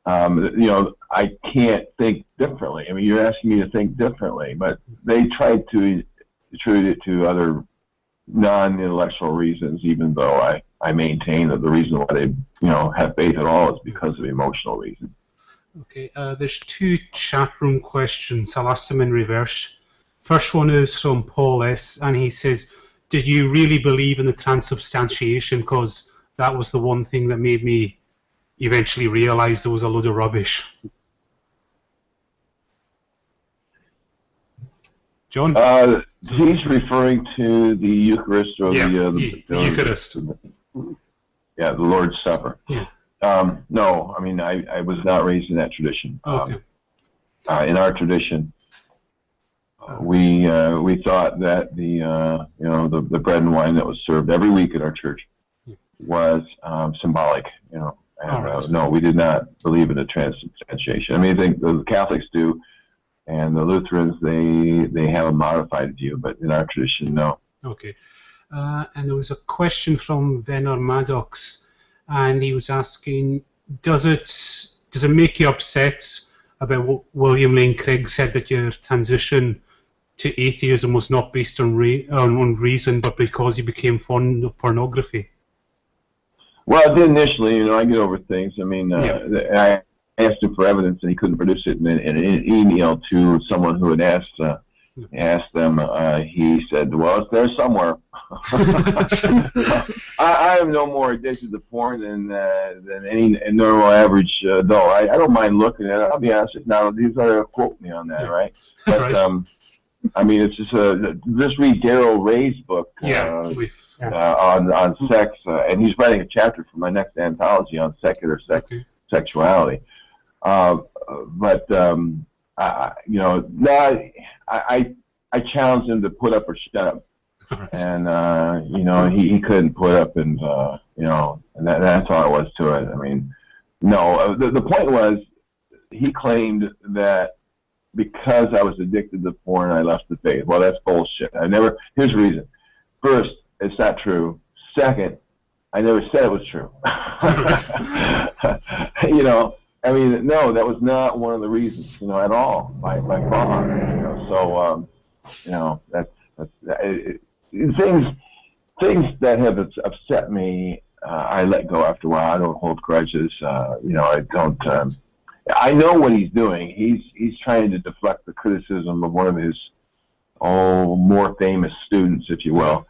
You know, I can't think differently. I mean, you're asking me to think differently, but they tried to attribute it to other non-intellectual reasons, even though I maintain that the reason why they, you know, have faith at all is because of emotional reasons. Okay, there's 2 chat room questions. I'll ask them in reverse. First one is from Paul S., and he says, did you really believe in the transubstantiation? Because that was the one thing that made me eventually realized there was a load of rubbish. John? He's referring to the Eucharist or the Eucharist. Yeah, the Lord's Supper. Yeah. No, I mean, I was not raised in that tradition. Okay. In our tradition, we thought that the you know, the bread and wine that was served every week at our church was symbolic, you know. And, no, we did not believe in the transubstantiation. I mean, I think the Catholics do, and the Lutherans, they have a modified view, but in our tradition, no. Okay. And there was a question from Venor Maddox, and he was asking, does it make you upset about what William Lane Craig said, that your transition to atheism was not based on reason, but because you became fond of pornography? Well, I did initially. You know, I get over things. I mean, I asked him for evidence, and he couldn't produce it. And in an email to someone who had asked them, he said, "Well, it's there somewhere." I am no more addicted to porn than any normal average adult. I don't mind looking at it. I'll be honest. Now, these are quote me on that, right? But I mean, it's just just read Darrell Ray's book on sex, and he's writing a chapter for my next anthology on secular sexuality. But you know, I challenged him to put up or shut up, and you know, he couldn't put up, and you know, and that's all it was to it. I mean, no, the point was he claimed that because I was addicted to porn, I left the faith. Well, that's bullshit. Here's the reason. First, it's not true. Second, I never said it was true. You know, I mean, no, that was not one of the reasons, you know, at all, by far. You know, so, you know, things that have upset me, I let go after a while. I don't hold grudges. You know, I don't. I know what he's doing. He's trying to deflect the criticism of one of his more famous students, if you will,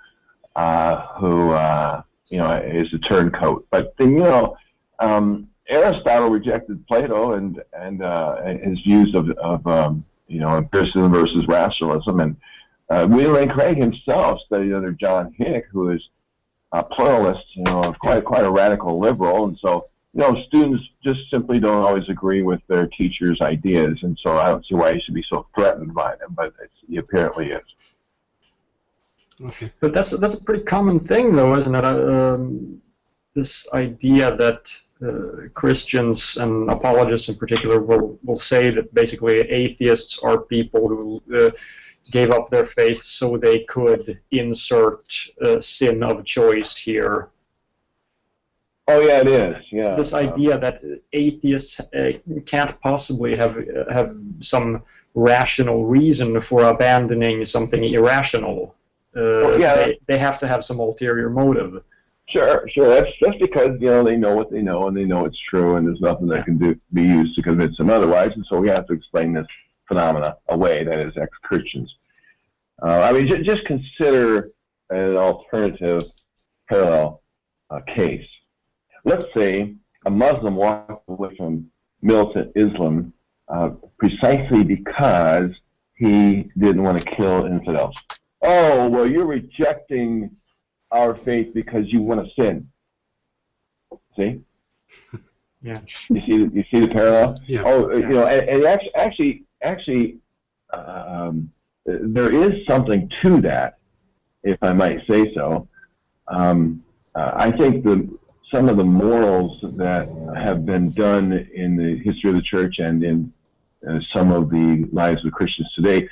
who you know, is a turncoat. But you know, Aristotle rejected Plato and his views of empiricism versus rationalism, and William Lane Craig himself studied under John Hick, who is a pluralist, quite a radical liberal, and so students just simply don't always agree with their teachers' ideas, and so I don't see why you should be so threatened by them, but he apparently is. Okay. But that's a pretty common thing, though, isn't it? This idea that Christians and apologists in particular will say that basically atheists are people who gave up their faith so they could insert sin of choice here. Oh yeah, it is. Yeah. This idea that atheists can't possibly have some rational reason for abandoning something irrational. They have to have some ulterior motive. Sure. That's because they know what they know and they know it's true, and there's nothing that can be used to convince them otherwise, and so we have to explain this phenomena away. That is, ex-Christians. Just consider an alternative parallel case. Let's say a Muslim walked away from militant Islam precisely because he didn't want to kill infidels. Oh, well, you're rejecting our faith because you want to sin. See? Yeah. You see the parallel? Yeah. Oh, and actually, there is something to that, if I might say so. I think some of the morals that have been done in the history of the church and in some of the lives of Christians today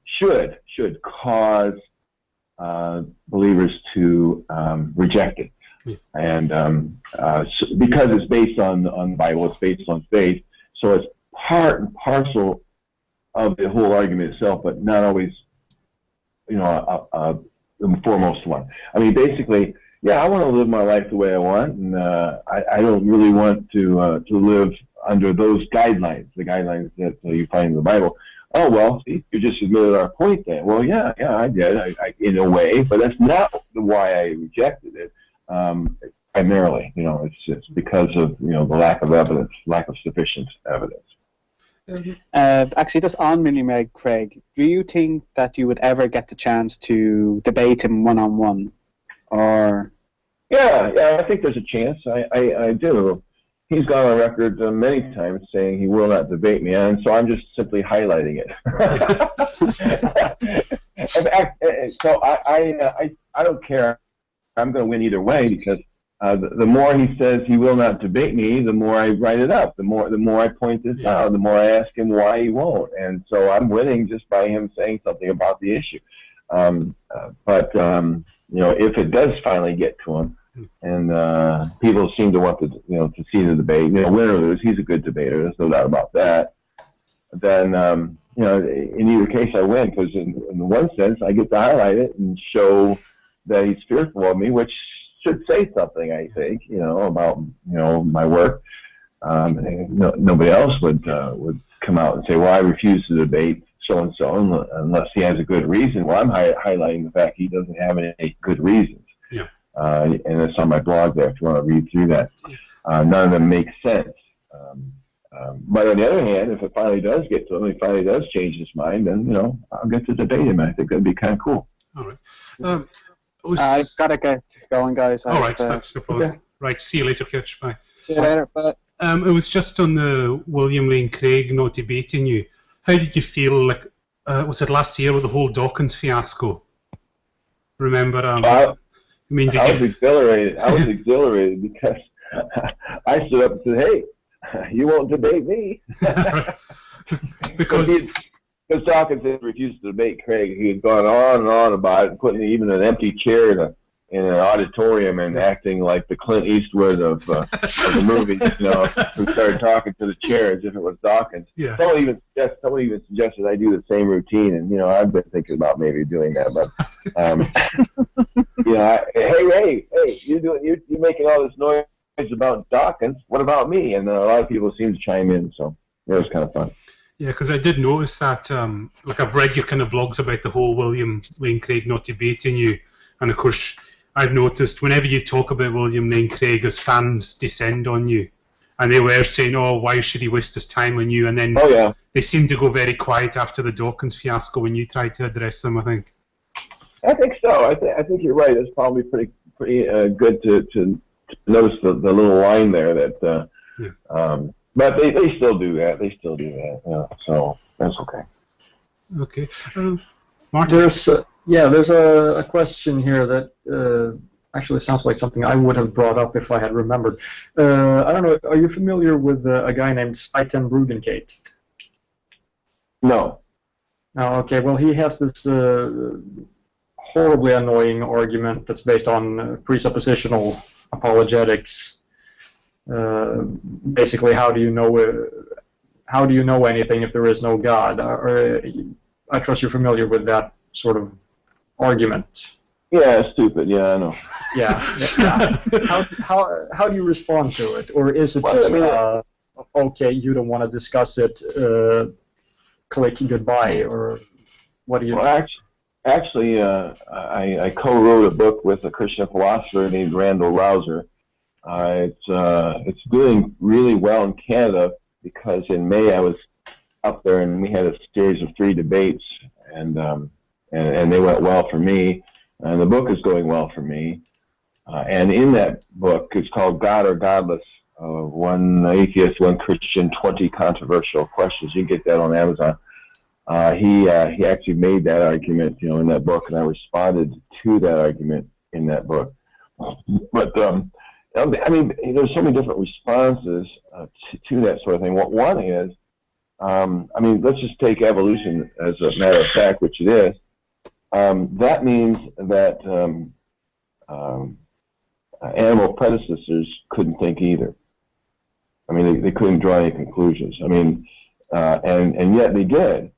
should cause believers to reject it, and because it's based on the Bible, it's based on faith, so it's part and parcel of the whole argument itself, but not always, the foremost one. Basically, I want to live my life the way I want, and I don't really want to live under those guidelines, the guidelines that you find in the Bible. Oh, well, see, you just admitted our point then. Well, yeah, I did, I in a way, but that's not why I rejected it. Primarily, it's because of the lack of evidence, lack of sufficient evidence. Actually, just on William Lane Craig, do you think that you would ever get the chance to debate him one-on-one, or? Yeah, I think there's a chance. I do. He's gone on record many times saying he will not debate me, and so I'm just simply highlighting it. So I don't care. I'm going to win either way, because the more he says he will not debate me, the more I write it up. The more I point this out, the more I ask him why he won't, and so I'm winning just by him saying something about the issue. But if it does finally get to him, and people seem to want to see the debate, win or lose, he's a good debater. There's no doubt about that. Then in either case I win, because in one sense I get to highlight it and show that he's fearful of me, which should say something, I think, about my work. Nobody else would come out and say, well, I refuse to debate so and so unless he has a good reason. Well, I'm highlighting the fact he doesn't have any good reasons. Yeah. And it's on my blog there if you want to read through that. None of them make sense. But on the other hand, if it finally does get to him, he finally does change his mind, then I'll get to debate him. I think that'd be kind of cool. All right. I've got to get going, guys. All right, that's no problem. Okay. Right, see you later, Kitch. Bye. See you later. Bye. It was just on the William Lane Craig not debating you. How did you feel? Like, was it last year with the whole Dawkins fiasco? Remember? I was exhilarated. I was exhilarated because I stood up and said, "Hey, you won't debate me." Because Dawkins had refused to debate Craig. He had gone on and on about it, putting even an empty chair in an auditorium and acting like the Clint Eastwood of the movies, who started talking to the chair as if it was Dawkins. Yeah. Someone even suggested I do the same routine, and I've been thinking about maybe doing that, but hey, you're making all this noise about Dawkins. What about me? And a lot of people seem to chime in, so it was kind of fun. Yeah, because I did notice that, I've read your kind of blogs about the whole William Lane Craig not debating you, and of course I've noticed whenever you talk about William Lane Craig, as fans descend on you. and they were saying, "Oh, why should he waste his time on you?" And then they seemed to go very quiet after the Dawkins fiasco when you tried to address them, I think. I think so. I think you're right. It's probably pretty good to notice the little line there that. But they still do that. They still do that. Yeah, so that's okay. Okay. Martin? There's a question here that actually sounds like something I would have brought up if I had remembered. I don't know. Are you familiar with a guy named Th.M. Bruggencate? No. Oh, okay. Well, he has this horribly annoying argument that's based on presuppositional apologetics. Basically, how do you know anything if there is no God? I trust you're familiar with that sort of argument. Yeah, stupid. Yeah, I know. Yeah. How do you respond to it, or is it just okay? You don't want to discuss it. Click goodbye, or what do you? Well, actually, I co-wrote a book with a Christian philosopher named Randall Rauser. It's doing really well in Canada because in May I was up there and we had a series of 3 debates and they went well for me, and the book is going well for me. And in that book, it's called God or Godless: One Atheist, One Christian, 20 Controversial Questions. You can get that on Amazon. He actually made that argument, in that book, and I responded to that argument in that book. But I mean, there's so many different responses to that sort of thing. One is, I mean, let's just take evolution as a matter of fact, which it is. That means that animal predecessors couldn't think either. I mean, they couldn't draw any conclusions. I mean, and yet they did.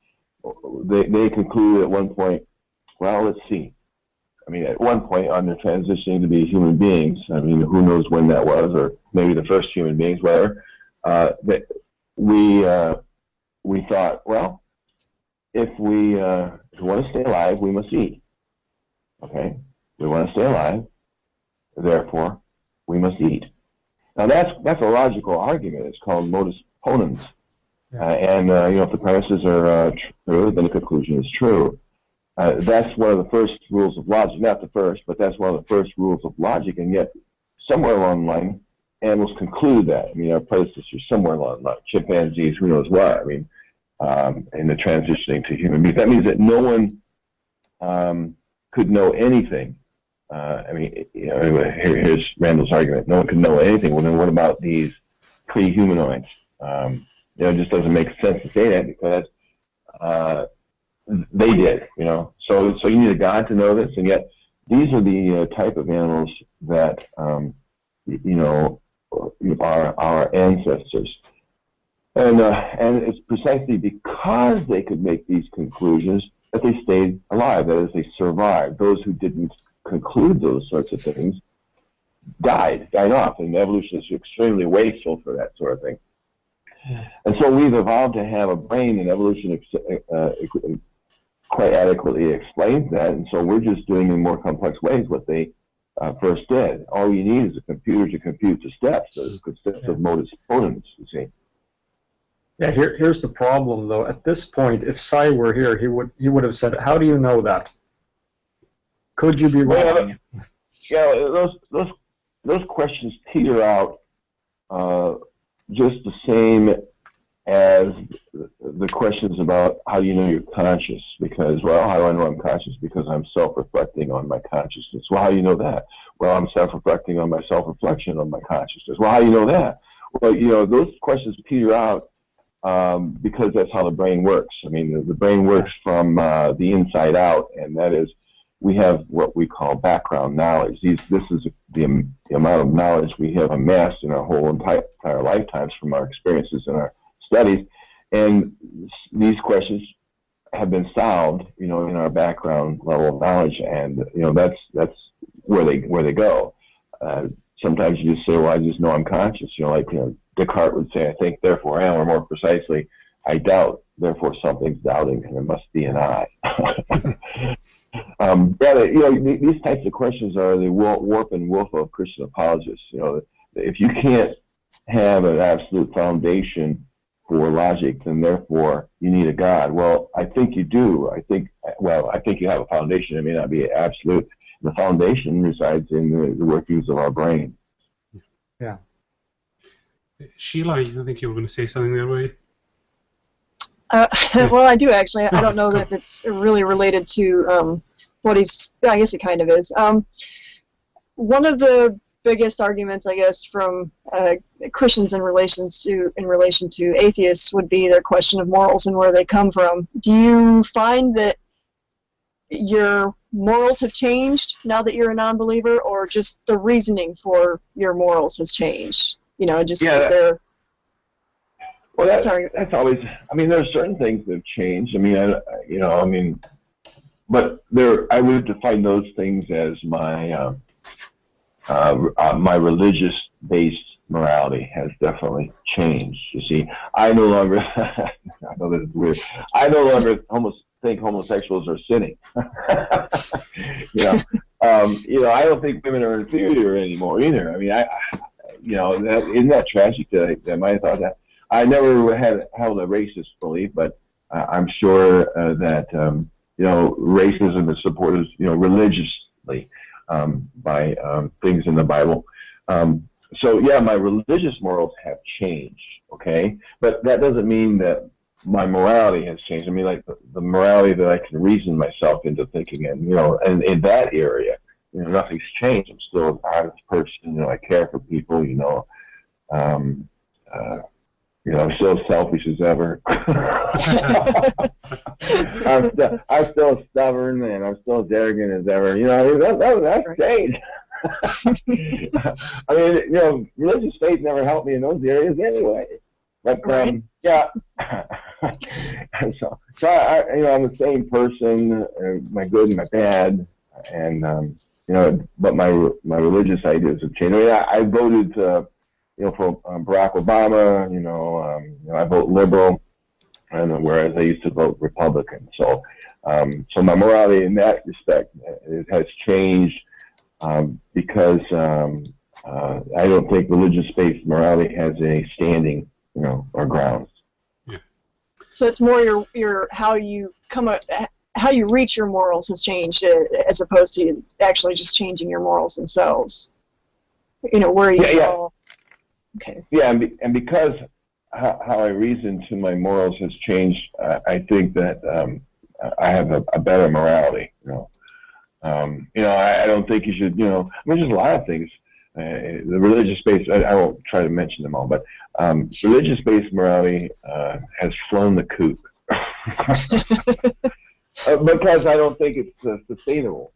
They concluded at one point, well, let's see. I mean, at one point on their transitioning to be human beings, I mean, who knows when that was, or maybe the first human beings, whatever, that we thought, well, if we want to stay alive, we must eat. Okay? We want to stay alive, therefore, we must eat. Now, that's a logical argument. It's called modus ponens. If the premises are true, then the conclusion is true. That's one of the first rules of logic. Not the first, but that's one of the first rules of logic, and yet somewhere along the line, animals conclude that. I mean, our predecessors somewhere along the line, chimpanzees, who knows what, I mean, in the transitioning to human beings. That means that no one could know anything. I mean, here's Randall's argument. No one could know anything. Well, then what about these pre-humanoids? It just doesn't make sense to say that because they did, So you need a God to know this, and yet these are the type of animals that, are our ancestors. And it's precisely because they could make these conclusions that they stayed alive, that is, they survived. Those who didn't conclude those sorts of things died off, and evolution is extremely wasteful for that sort of thing. And so we've evolved to have a brain, and evolution quite adequately explains that, and so we're just doing in more complex ways what they first did. All you need is a computer to compute the steps, the steps of modus ponens, you see. Yeah, here's the problem, though. At this point, if Cy were here, he would have said, "How do you know that? Could you be wrong?" Yeah, those questions peter out just the same as the questions about how do you know you're conscious? Because, well, how do I know I'm conscious? Because I'm self-reflecting on my consciousness. Well, how do you know that? Well, I'm self-reflecting on my self-reflection on my consciousness. Well, how do you know that? Well, those questions peter out because that's how the brain works. I mean, the brain works from the inside out, and that is, we have what we call background knowledge. This is the amount of knowledge we have amassed in our whole entire lifetimes from our experiences and our studies, and these questions have been solved, in our background level of knowledge, and that's where they go. Sometimes you just say, well, I just know I'm conscious. Descartes would say, I think, therefore I am, or more precisely, I doubt, therefore something's doubting, and it must be an I. These types of questions are the warp and woof of Christian apologists. If you can't have an absolute foundation for logic, then therefore you need a God. Well, I think you do. I think you have a foundation. It may not be absolute. The foundation resides in the workings of our brain. Yeah. Sheila, I think you were going to say something there, were you? Well, I do actually. I don't know that it's really related to what he's. I guess it kind of is. One of the biggest arguments, I guess, from Christians in relation to atheists would be their question of morals and where they come from. Do you find that your morals have changed now that you're a non-believer, or just the reasoning for your morals has changed? You know, just is there. Well, that's always. I mean, there are certain things that have changed. I mean, but I would define those things as my my religious-based morality has definitely changed. You see, I no longer. I know this is weird. I no longer think homosexuals are sinning. I don't think women are inferior anymore either. I mean, isn't that tragic that I might have thought that. I never held a racist belief, but I'm sure that racism is supported, religiously by things in the Bible. So yeah, my religious morals have changed. Okay, but that doesn't mean that my morality has changed. I mean, like the morality that I can reason myself into thinking, and in that area, nothing's changed. I'm still an honest person. I care for people. I'm still as selfish as ever. I'm still stubborn, and I'm still as arrogant as ever. That's changed. I mean, religious faith never helped me in those areas anyway. But yeah. so I'm the same person, my good and my bad, and but my religious ideas have changed. I mean, I voted. For Barack Obama, I vote liberal, and whereas I used to vote Republican. So, so my morality in that respect has changed because I don't think religious-based morality has any standing, or grounds. Yeah. So it's more your how you reach your morals has changed, as opposed to actually just changing your morals themselves. Where you fall. Okay. Yeah, and because how I reason to my morals has changed, I think that I have a better morality. I don't think you should. There's a lot of things. The religious-based, I won't try to mention them all, but religious-based morality has flown the coop. Because I don't think it's sustainable,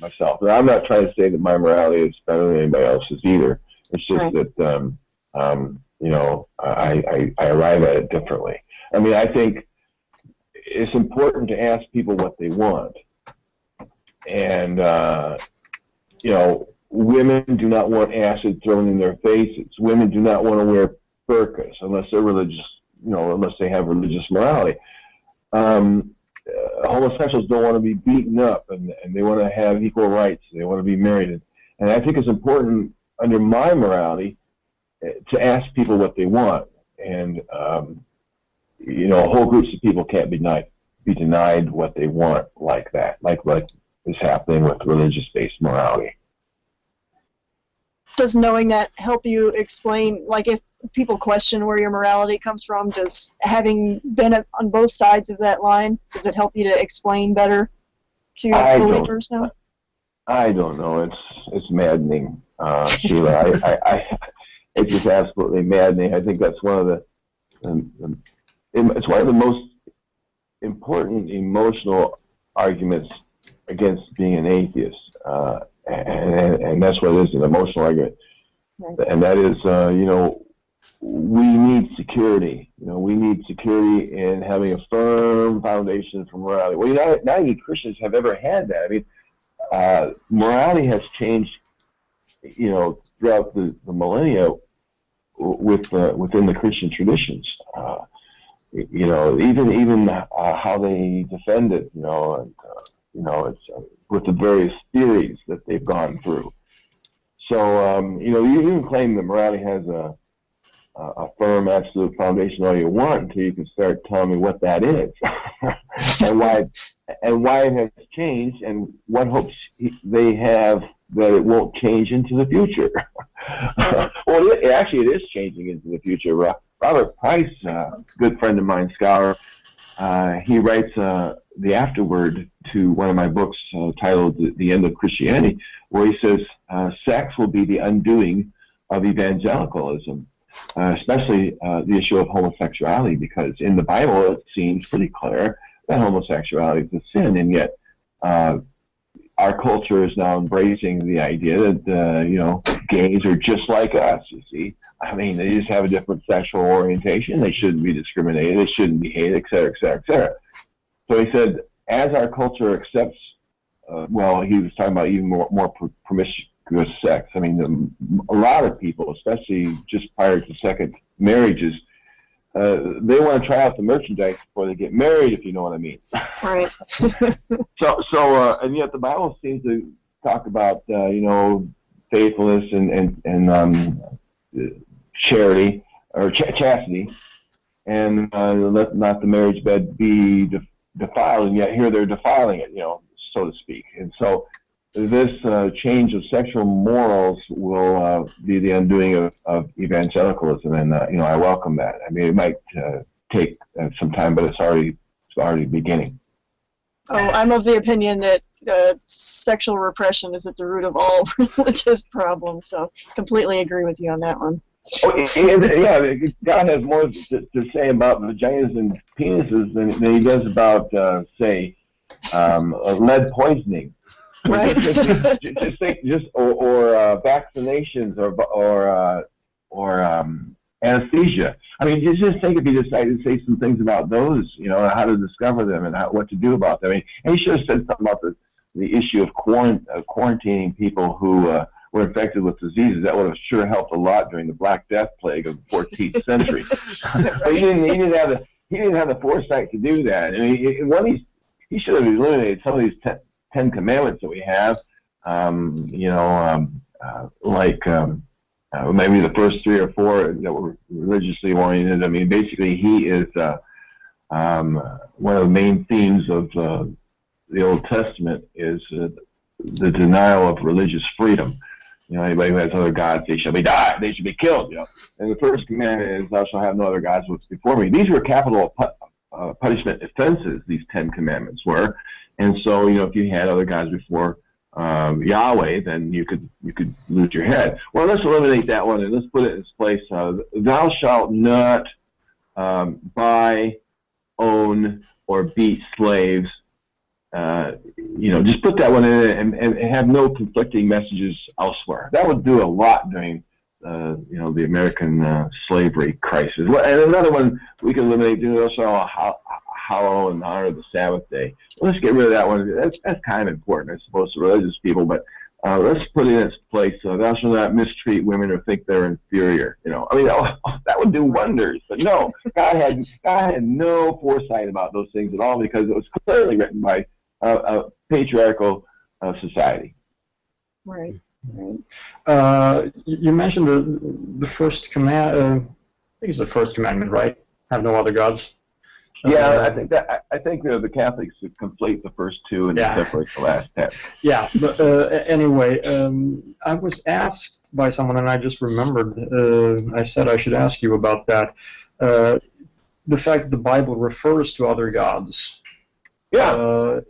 myself. And I'm not trying to say that my morality is better than anybody else's either. It's just that, I arrive at it differently. I mean, I think it's important to ask people what they want. And, women do not want acid thrown in their faces. Women do not want to wear burqas unless they're religious, unless they have religious morality. Homosexuals don't want to be beaten up, and they want to have equal rights. They want to be married. And I think it's important under my morality to ask people what they want. And, whole groups of people can't be denied what they want like that, like what is happening with religious-based morality. Does knowing that help you explain, like if people question where your morality comes from, does having been on both sides of that line, does it help you to explain better to believers now? I don't know. It's maddening, Sheila. It's just absolutely maddening. I think that's one of it's one of the most important emotional arguments against being an atheist. And that's what it is, an emotional argument. Right. And that is, we need security. We need security in having a firm foundation for morality. Well, not any Christians have ever had that. I mean, morality has changed, throughout the millennia within the Christian traditions. Even how they defend it, it's with the various theories that they've gone through. So, you can claim that morality has a a firm, absolute foundation all you want until you can start telling me what that is and why it has changed and what hopes they have that it won't change into the future. Well, actually, it is changing into the future. Robert Price, a good friend of mine, scholar, he writes the afterword to one of my books titled The End of Christianity, where he says sex will be the undoing of evangelicalism, especially the issue of homosexuality, because in the Bible it seems pretty clear that homosexuality is a sin, and yet our culture is now embracing the idea that gays are just like us. You see, I mean, they just have a different sexual orientation. They shouldn't be discriminated. They shouldn't be hated, et cetera, et cetera, et cetera. So he said, as our culture accepts, well, he was talking about even more promiscuous sex. I mean, a lot of people, especially just prior to second marriages, they want to try out the merchandise before they get married, if you know what I mean. Right. So, and yet the Bible seems to talk about, faithfulness and charity or chastity, and let not the marriage bed be defiled, and yet here they're defiling it, so to speak. And so this change of sexual morals will be the undoing of evangelicalism, and I welcome that. I mean, it might take some time, but it's already beginning. Oh, I'm of the opinion that sexual repression is at the root of all religious problems, so completely agree with you on that one. Oh, yeah, God has more to say about vaginas and penises than he does about, say, lead poisoning. Right. just think, or vaccinations or anesthesia. I mean, just think if he decided to say some things about those, how to discover them and what to do about them. And he should have said something about the issue of quarantining people who were infected with diseases. That would have sure helped a lot during the Black Death plague of the 14th century. But he didn't have the foresight to do that. I mean, he should have eliminated some of these 10 Commandments that we have, maybe the first 3 or 4 that were religiously oriented. I mean, basically, he is one of the main themes of the Old Testament is the denial of religious freedom. Anybody who has other gods, they shall be died. They should be killed. And the first commandment is, "Thou shalt have no other gods before me." These were capital punishment offenses. These 10 Commandments were, and so if you had other gods before Yahweh, then you could lose your head. Well, let's eliminate that one and let's put it in its place. Thou shalt not buy, own, or beat slaves. Just put that one in and have no conflicting messages elsewhere. That would do a lot during the American slavery crisis. And another one we can eliminate, hallow and honor the Sabbath day. Well, let's get rid of that one. That's kind of important, I suppose, to religious people, but let's put it in its place. Thou shalt not mistreat women or think they're inferior. That would do wonders. But no, God had no foresight about those things at all, because it was clearly written by a patriarchal society. Right. You mentioned the first command. I think it's the first commandment, right? Have no other gods. Yeah, I think the Catholics conflate the first 2 and separate the last 10. Yeah, but anyway, I was asked by someone, and I just remembered. I said I should ask you about that. The fact the Bible refers to other gods. Yeah.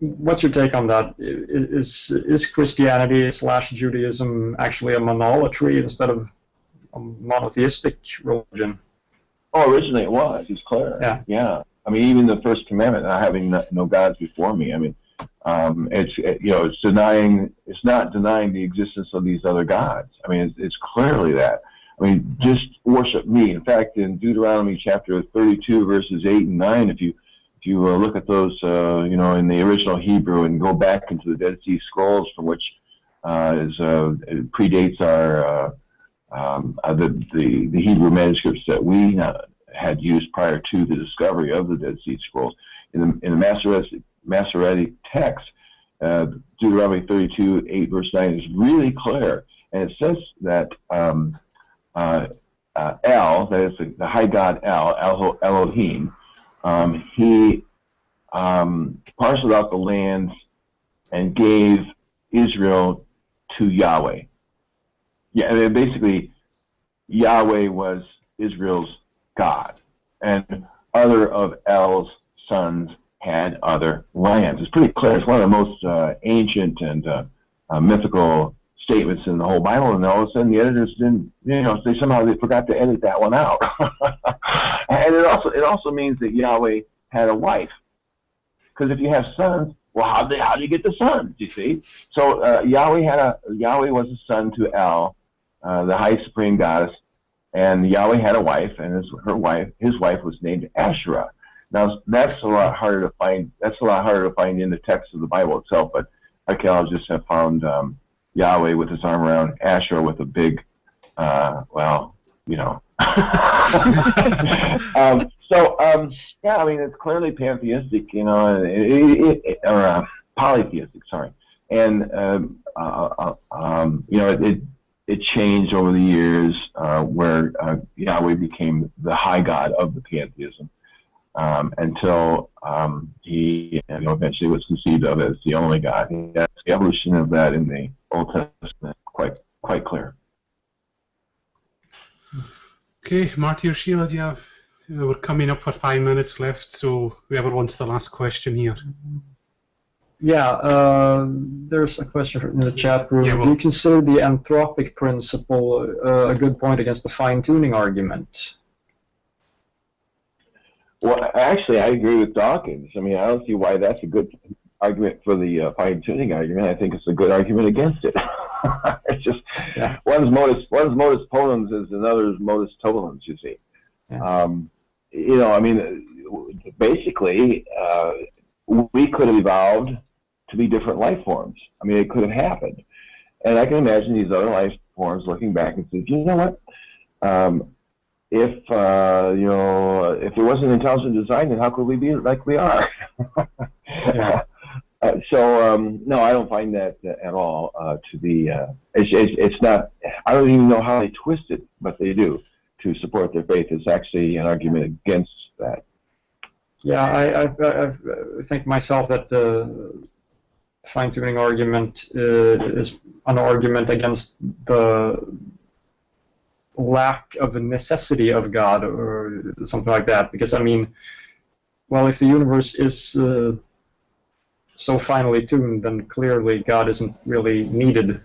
What's your take on that? Is Christianity / Judaism actually a monolatry instead of a monotheistic religion? Oh, originally it was. It's clear. Yeah. I mean, even the first commandment, not having no gods before me. I mean, it's denying. It's not denying the existence of these other gods. I mean, it's clearly that. I mean, just worship me. In fact, in Deuteronomy chapter 32, verses 8 and 9, if you look at those, in the original Hebrew and go back into the Dead Sea Scrolls, from which it predates our the Hebrew manuscripts that we had used prior to the discovery of the Dead Sea Scrolls. In the Masoretic text, Deuteronomy 32, 8, verse 9 is really clear, and it says that El, that is the high god Elohim, he parceled out the land and gave Israel to Yahweh. Yeah, I mean, basically, Yahweh was Israel's God, and other of El's sons had other lands. It's pretty clear. It's one of the most ancient and mythical statements in the whole Bible, and all of a sudden the editors didn't, they forgot to edit that one out. And it also means that Yahweh had a wife, because if you have sons, well, how do you get the sons? You see, so Yahweh was a son to El, the high supreme goddess, and Yahweh had a wife, and his wife was named Asherah. Now that's a lot harder to find. That's a lot harder to find in the text of the Bible itself, but archaeologists have found Yahweh with his arm around Asherah with a big, yeah, I mean, it's clearly pantheistic, or polytheistic, sorry. And, it changed over the years where Yahweh became the high god of the pantheism until he eventually was conceived of as the only god. That's the evolution of that in the Old Testament, quite clear. Okay, Marty or Sheila, do you have? We're coming up for 5 minutes left, so whoever wants the last question here. Yeah, there's a question in the chat room. Do you consider the anthropic principle a good point against the fine-tuning argument? Well, actually, I agree with Dawkins. I mean, I don't see why that's a good argument for the fine-tuning argument. I think it's a good argument against it. It's just one's modus ponens is another's modus tollens. You see, I mean, basically, we could have evolved to be different life forms. I mean, it could have happened, and I can imagine these other life forms looking back and saying, you know what? If there wasn't intelligent design, then how could we be like we are? No, I don't find that at all to be. It's not. I don't even know how they twist it, but they do to support their faith. It's actually an argument against that. Yeah, I think myself that the fine-tuning argument is an argument against the lack of a necessity of God or something like that. Because I mean, well, if the universe is so finely tuned, then clearly God isn't really needed.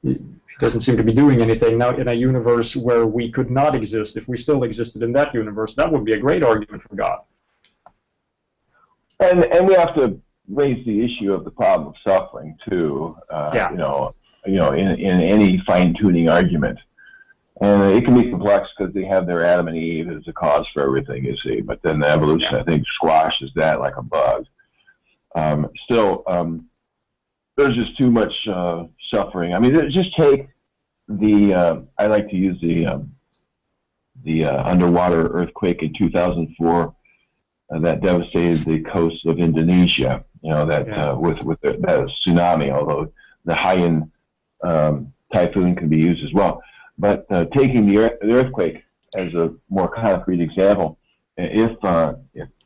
He doesn't seem to be doing anything. Now, in a universe where we could not exist, if we still existed in that universe, that would be a great argument for God. And we have to raise the issue of the problem of suffering too. In any fine-tuning argument, and it can be complex because they have their Adam and Eve as a cause for everything, you see. But then the evolution, I think, squashes that like a bug. Still, there's just too much suffering. I mean, just take the. I like to use the underwater earthquake in 2004 that devastated the coast of Indonesia. With that tsunami, although the Haiyan typhoon can be used as well. But taking the earthquake as a more concrete example, if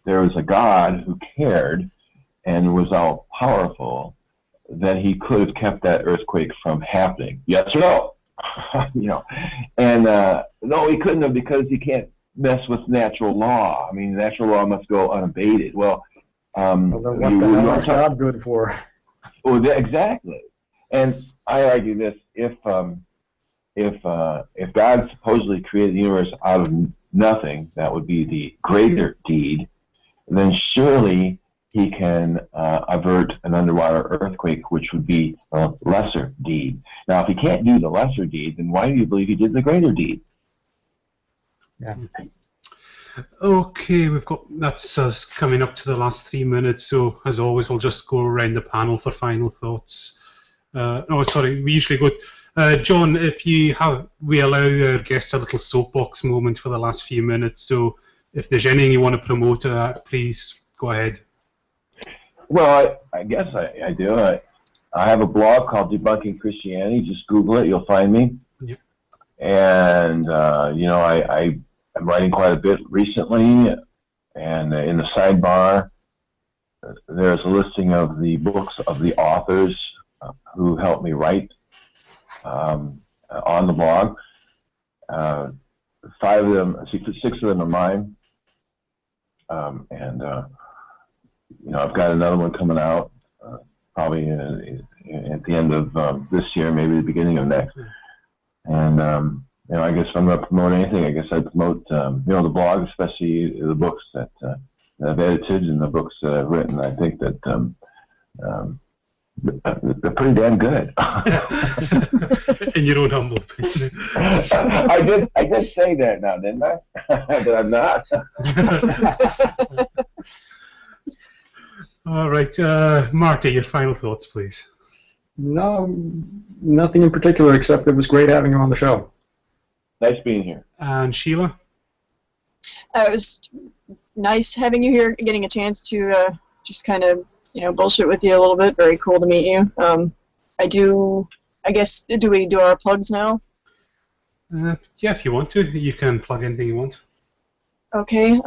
there was a God who cared and was all powerful, then he could have kept that earthquake from happening. Yes or no? And no, he couldn't have, because he can't mess with natural law. I mean, natural law must go unabated. Well, then what the hell is God good for? Well, exactly. And I argue this: if God supposedly created the universe out of nothing, that would be the greater deed. Then surely he can avert an underwater earthquake, which would be a lesser deed. Now, if he can't do the lesser deed, then why do you believe he did the greater deed? Yeah. Okay, that's us coming up to the last 3 minutes. So as always, I'll just go around the panel for final thoughts. We usually go. John, we allow our guests a little soapbox moment for the last few minutes. So if there's anything you want to promote, please go ahead. Well, I guess I do. I have a blog called Debunking Christianity. Just Google it, you'll find me. Yep. And I'm writing quite a bit recently, and in the sidebar, there's a listing of the books of the authors who helped me write on the blog. 5 of them, 6 of them are mine, I've got another one coming out probably at the end of this year, maybe the beginning of next. And I guess if I'm going to promote anything, I guess I'd promote the blog, especially the books that I've edited and the books that I've written. I think that they're pretty damn good. In your own humble opinion. I did say that now, didn't I? But I'm not. All right, Marty, your final thoughts, please. No, nothing in particular, except it was great having you on the show. Nice being here. And Sheila? It was nice having you here, getting a chance to just kind of, bullshit with you a little bit. Very cool to meet you. Do we do our plugs now? Yeah, if you want to. You can plug anything you want. Okay.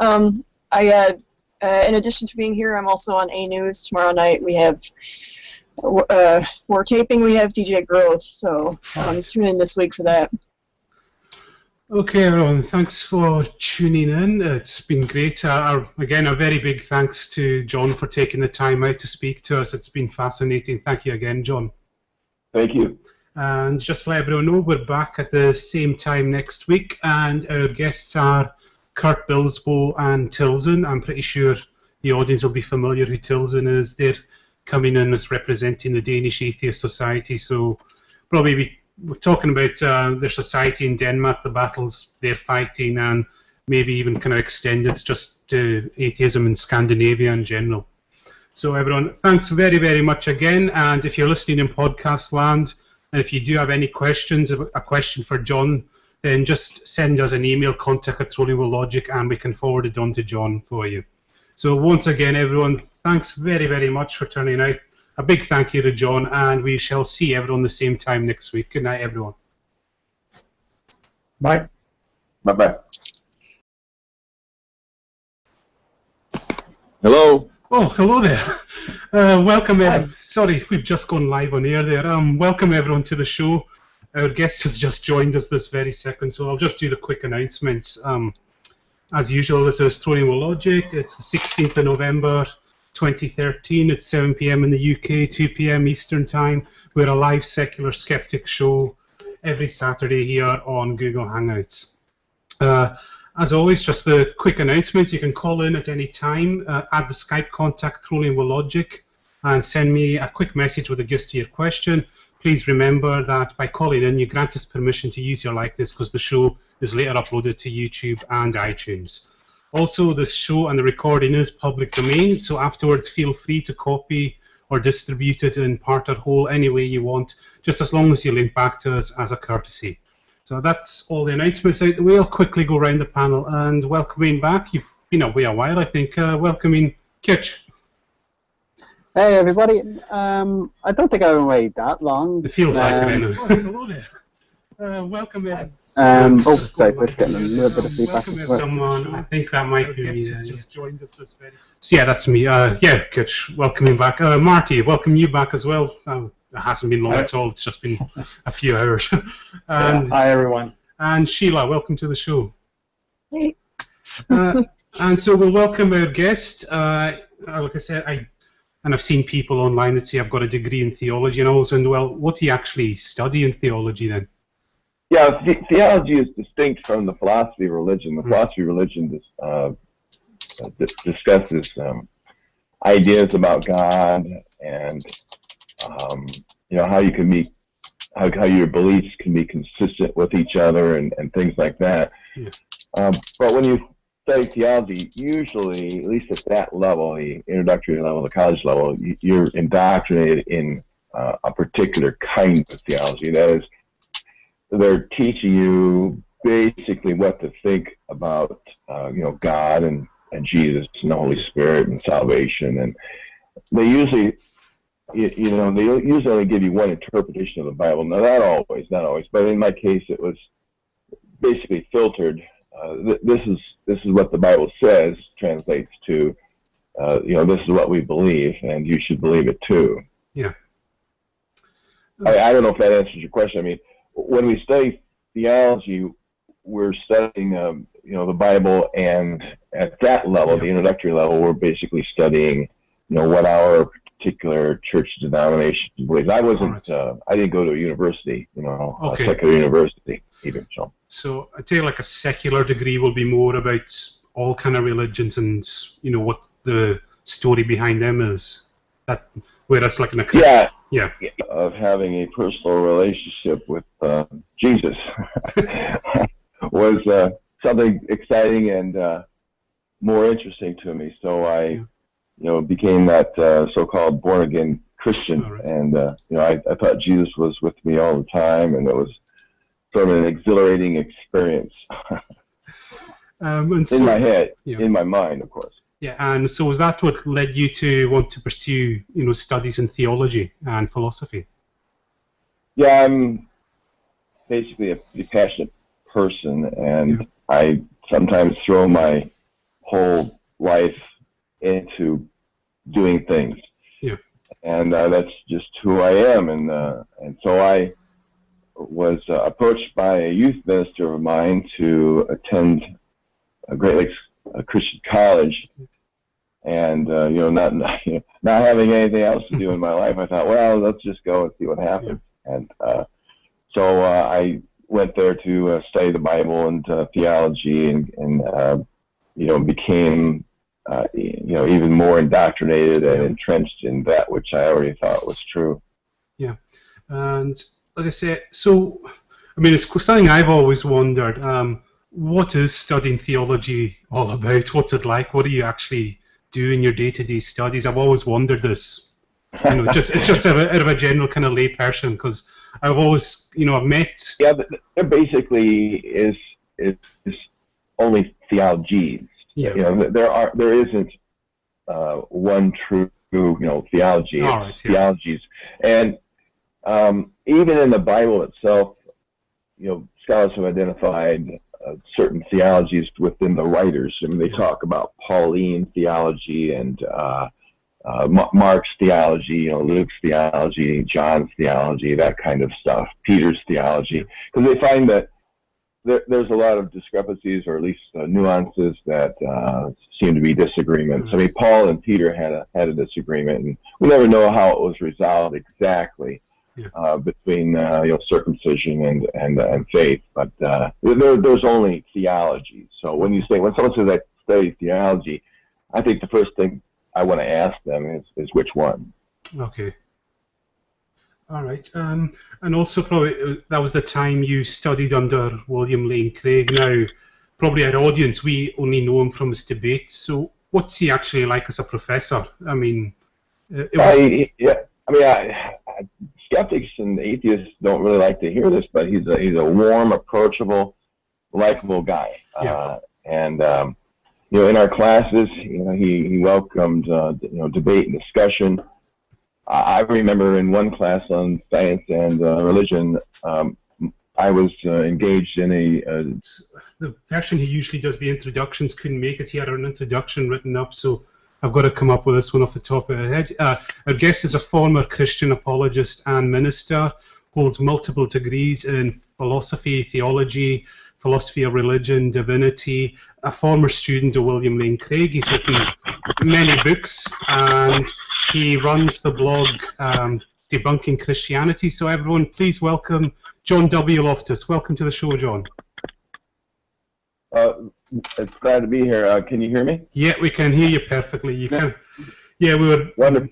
In addition to being here, I'm also on A News. Tomorrow night we have, we're taping, we have DJ Growth, so tune in this week for that. Okay, everyone, thanks for tuning in. It's been great. Again, a very big thanks to John for taking the time out to speak to us. It's been fascinating. Thank you again, John. Thank you. And just to let everyone know, we're back at the same time next week, and our guests are Kurt Bilsbo and Tilson. I'm pretty sure the audience will be familiar who Tilson is. They're coming in as representing the Danish Atheist Society, so probably we're talking about their society in Denmark, the battles they're fighting, and maybe even kind of extended just to atheism in Scandinavia in general. So everyone, thanks very, very much again, and if you're listening in podcast land, and if you do have any questions, a question for John, then just send us an email, contact@TwL, and we can forward it on to John for you. So once again, everyone, thanks very, very much for turning out. A big thank you to John, and we shall see everyone the same time next week. Good night, everyone. Bye. Bye-bye. Hello. Oh, hello there. Welcome. Sorry, we've just gone live on air there. Welcome, everyone, to the show. Our guest has just joined us this very second, so I'll just do the quick announcements. As usual, this is TwL. It's the 16th of November, 2013. It's 7 p.m. in the UK, 2 p.m. Eastern Time. We're a live secular skeptic show every Saturday here on Google Hangouts. As always, just the quick announcements. You can call in at any time, add the Skype contact TwL, and send me a quick message with a gist to your question. Please remember that by calling in, you grant us permission to use your likeness because the show is later uploaded to YouTube and iTunes. Also, this show and the recording is public domain, so afterwards feel free to copy or distribute it in part or whole any way you want, just as long as you link back to us as a courtesy. So that's all the announcements out the way. I'll quickly go around the panel and welcoming back. You've been away a while, I think. Welcoming Kitch. Hey everybody. I don't think I've been away that long. It feels like it anyway. Hello there. Welcome in. Sorry, we're getting a little bit of feedback. Welcome in someone. I think that might be me. Just joined us this very. So yeah, that's me. Yeah, Kitch. Welcoming back. Marty, welcome you back as well. It hasn't been long at all. It's just been a few hours. And, hi everyone. And Sheila, welcome to the show. Hey. And so we'll welcome our guest. Like I said, I've seen people online that say I've got a degree in theology, and I always wonder, well, what do you actually study in theology then? Yeah, theology is distinct from the philosophy of religion. The philosophy of religion discusses ideas about God and how you can be, how your beliefs can be consistent with each other and things like that. Yeah. But when you study theology, usually, at least at that level, the introductory level, the college level, you're indoctrinated in a particular kind of theology. That is, they're teaching you basically what to think about, God and Jesus and the Holy Spirit and salvation. And they usually, they usually only give you one interpretation of the Bible. Now, not always, but in my case, it was basically filtered. This is what the Bible says, translates to, this is what we believe, and you should believe it too. Yeah. I don't know if that answers your question. I mean, when we study theology, we're studying, the Bible, and at that level, the introductory level, we're basically studying, what our particular church denomination believes. I wasn't, I didn't go to a university, a secular university either. So I'd say like a secular degree will be more about all kind of religions and, what the story behind them is. Whereas like in a of having a personal relationship with Jesus was something exciting and more interesting to me. So I, became that so-called born-again Christian, and I thought Jesus was with me all the time, and it was sort of an exhilarating experience in my head, in my mind, of course. Yeah, and so was that what led you to want to pursue, studies in theology and philosophy? Yeah, I'm basically a passionate person, and I sometimes throw my whole life into doing things. Yeah. And that's just who I am, and so I was approached by a youth minister of mine to attend a Great Lakes Christian college, and not having anything else to do in my life, I thought, well, let's just go and see what happens. And so I went there to study the Bible and theology, and became even more indoctrinated and entrenched in that which I already thought was true. Yeah, and like I said, so I mean, it's something I've always wondered. What is studying theology all about? What's it like? What do you actually do in your day-to-day studies? I've always wondered this. It's just out of a general kind of lay person, because I've always, I've met. Yeah, but there basically is only theologies. Yeah. There isn't one true, theology. It's theologies, and even in the Bible itself, scholars have identified certain theologies within the writers. I mean, they talk about Pauline theology and Mark's theology, Luke's theology, John's theology, that kind of stuff, Peter's theology, because they find that there's a lot of discrepancies, or at least nuances that seem to be disagreements. I mean, Paul and Peter had a disagreement, and we never know how it was resolved exactly. Between circumcision and faith, but there's only theology. So when someone says I study theology, I think the first thing I want to ask them is which one. Okay. All right. And also probably that was the time you studied under William Lane Craig. Now, probably our audience, we only know him from his debates. So what's he actually like as a professor? I mean, skeptics and atheists don't really like to hear this, but he's a warm, approachable, likable guy. And in our classes, he welcomed debate and discussion. I remember in one class on science and religion, I was engaged in the person who usually does the introductions couldn't make it. He had an introduction written up, so I've got to come up with this one off the top of my head. Our guest is a former Christian apologist and minister, holds multiple degrees in philosophy, theology, philosophy of religion, divinity, a former student of William Lane Craig. He's written many books, and he runs the blog Debunking Christianity. So everyone, please welcome John W. Loftus. Welcome to the show, John. It's glad to be here. Can you hear me? Yeah, we can hear you perfectly. You can. Yeah, we were. Wonderful.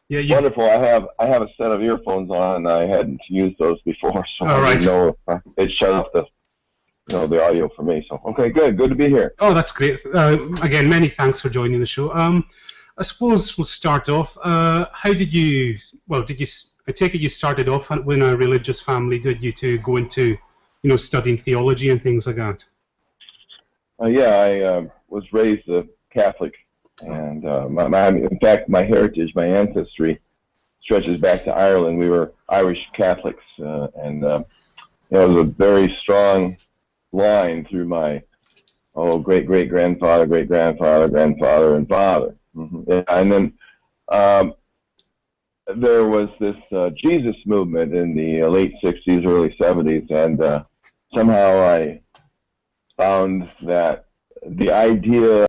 Yeah, wonderful. I have a set of earphones on, and I hadn't used those before, so I didn't know if it shut off the audio for me. So okay, good to be here. Oh, that's great. Again, many thanks for joining the show. I suppose we'll start off. How did you? Well, I take it you started off in a religious family, did you, to go into, studying theology and things like that? I was raised a Catholic, and in fact, my heritage, my ancestry, stretches back to Ireland. We were Irish Catholics, and it was a very strong line through my great-great-grandfather, great-grandfather, grandfather, and father. And then there was this Jesus movement in the late 60s, early 70s, and somehow I found that the idea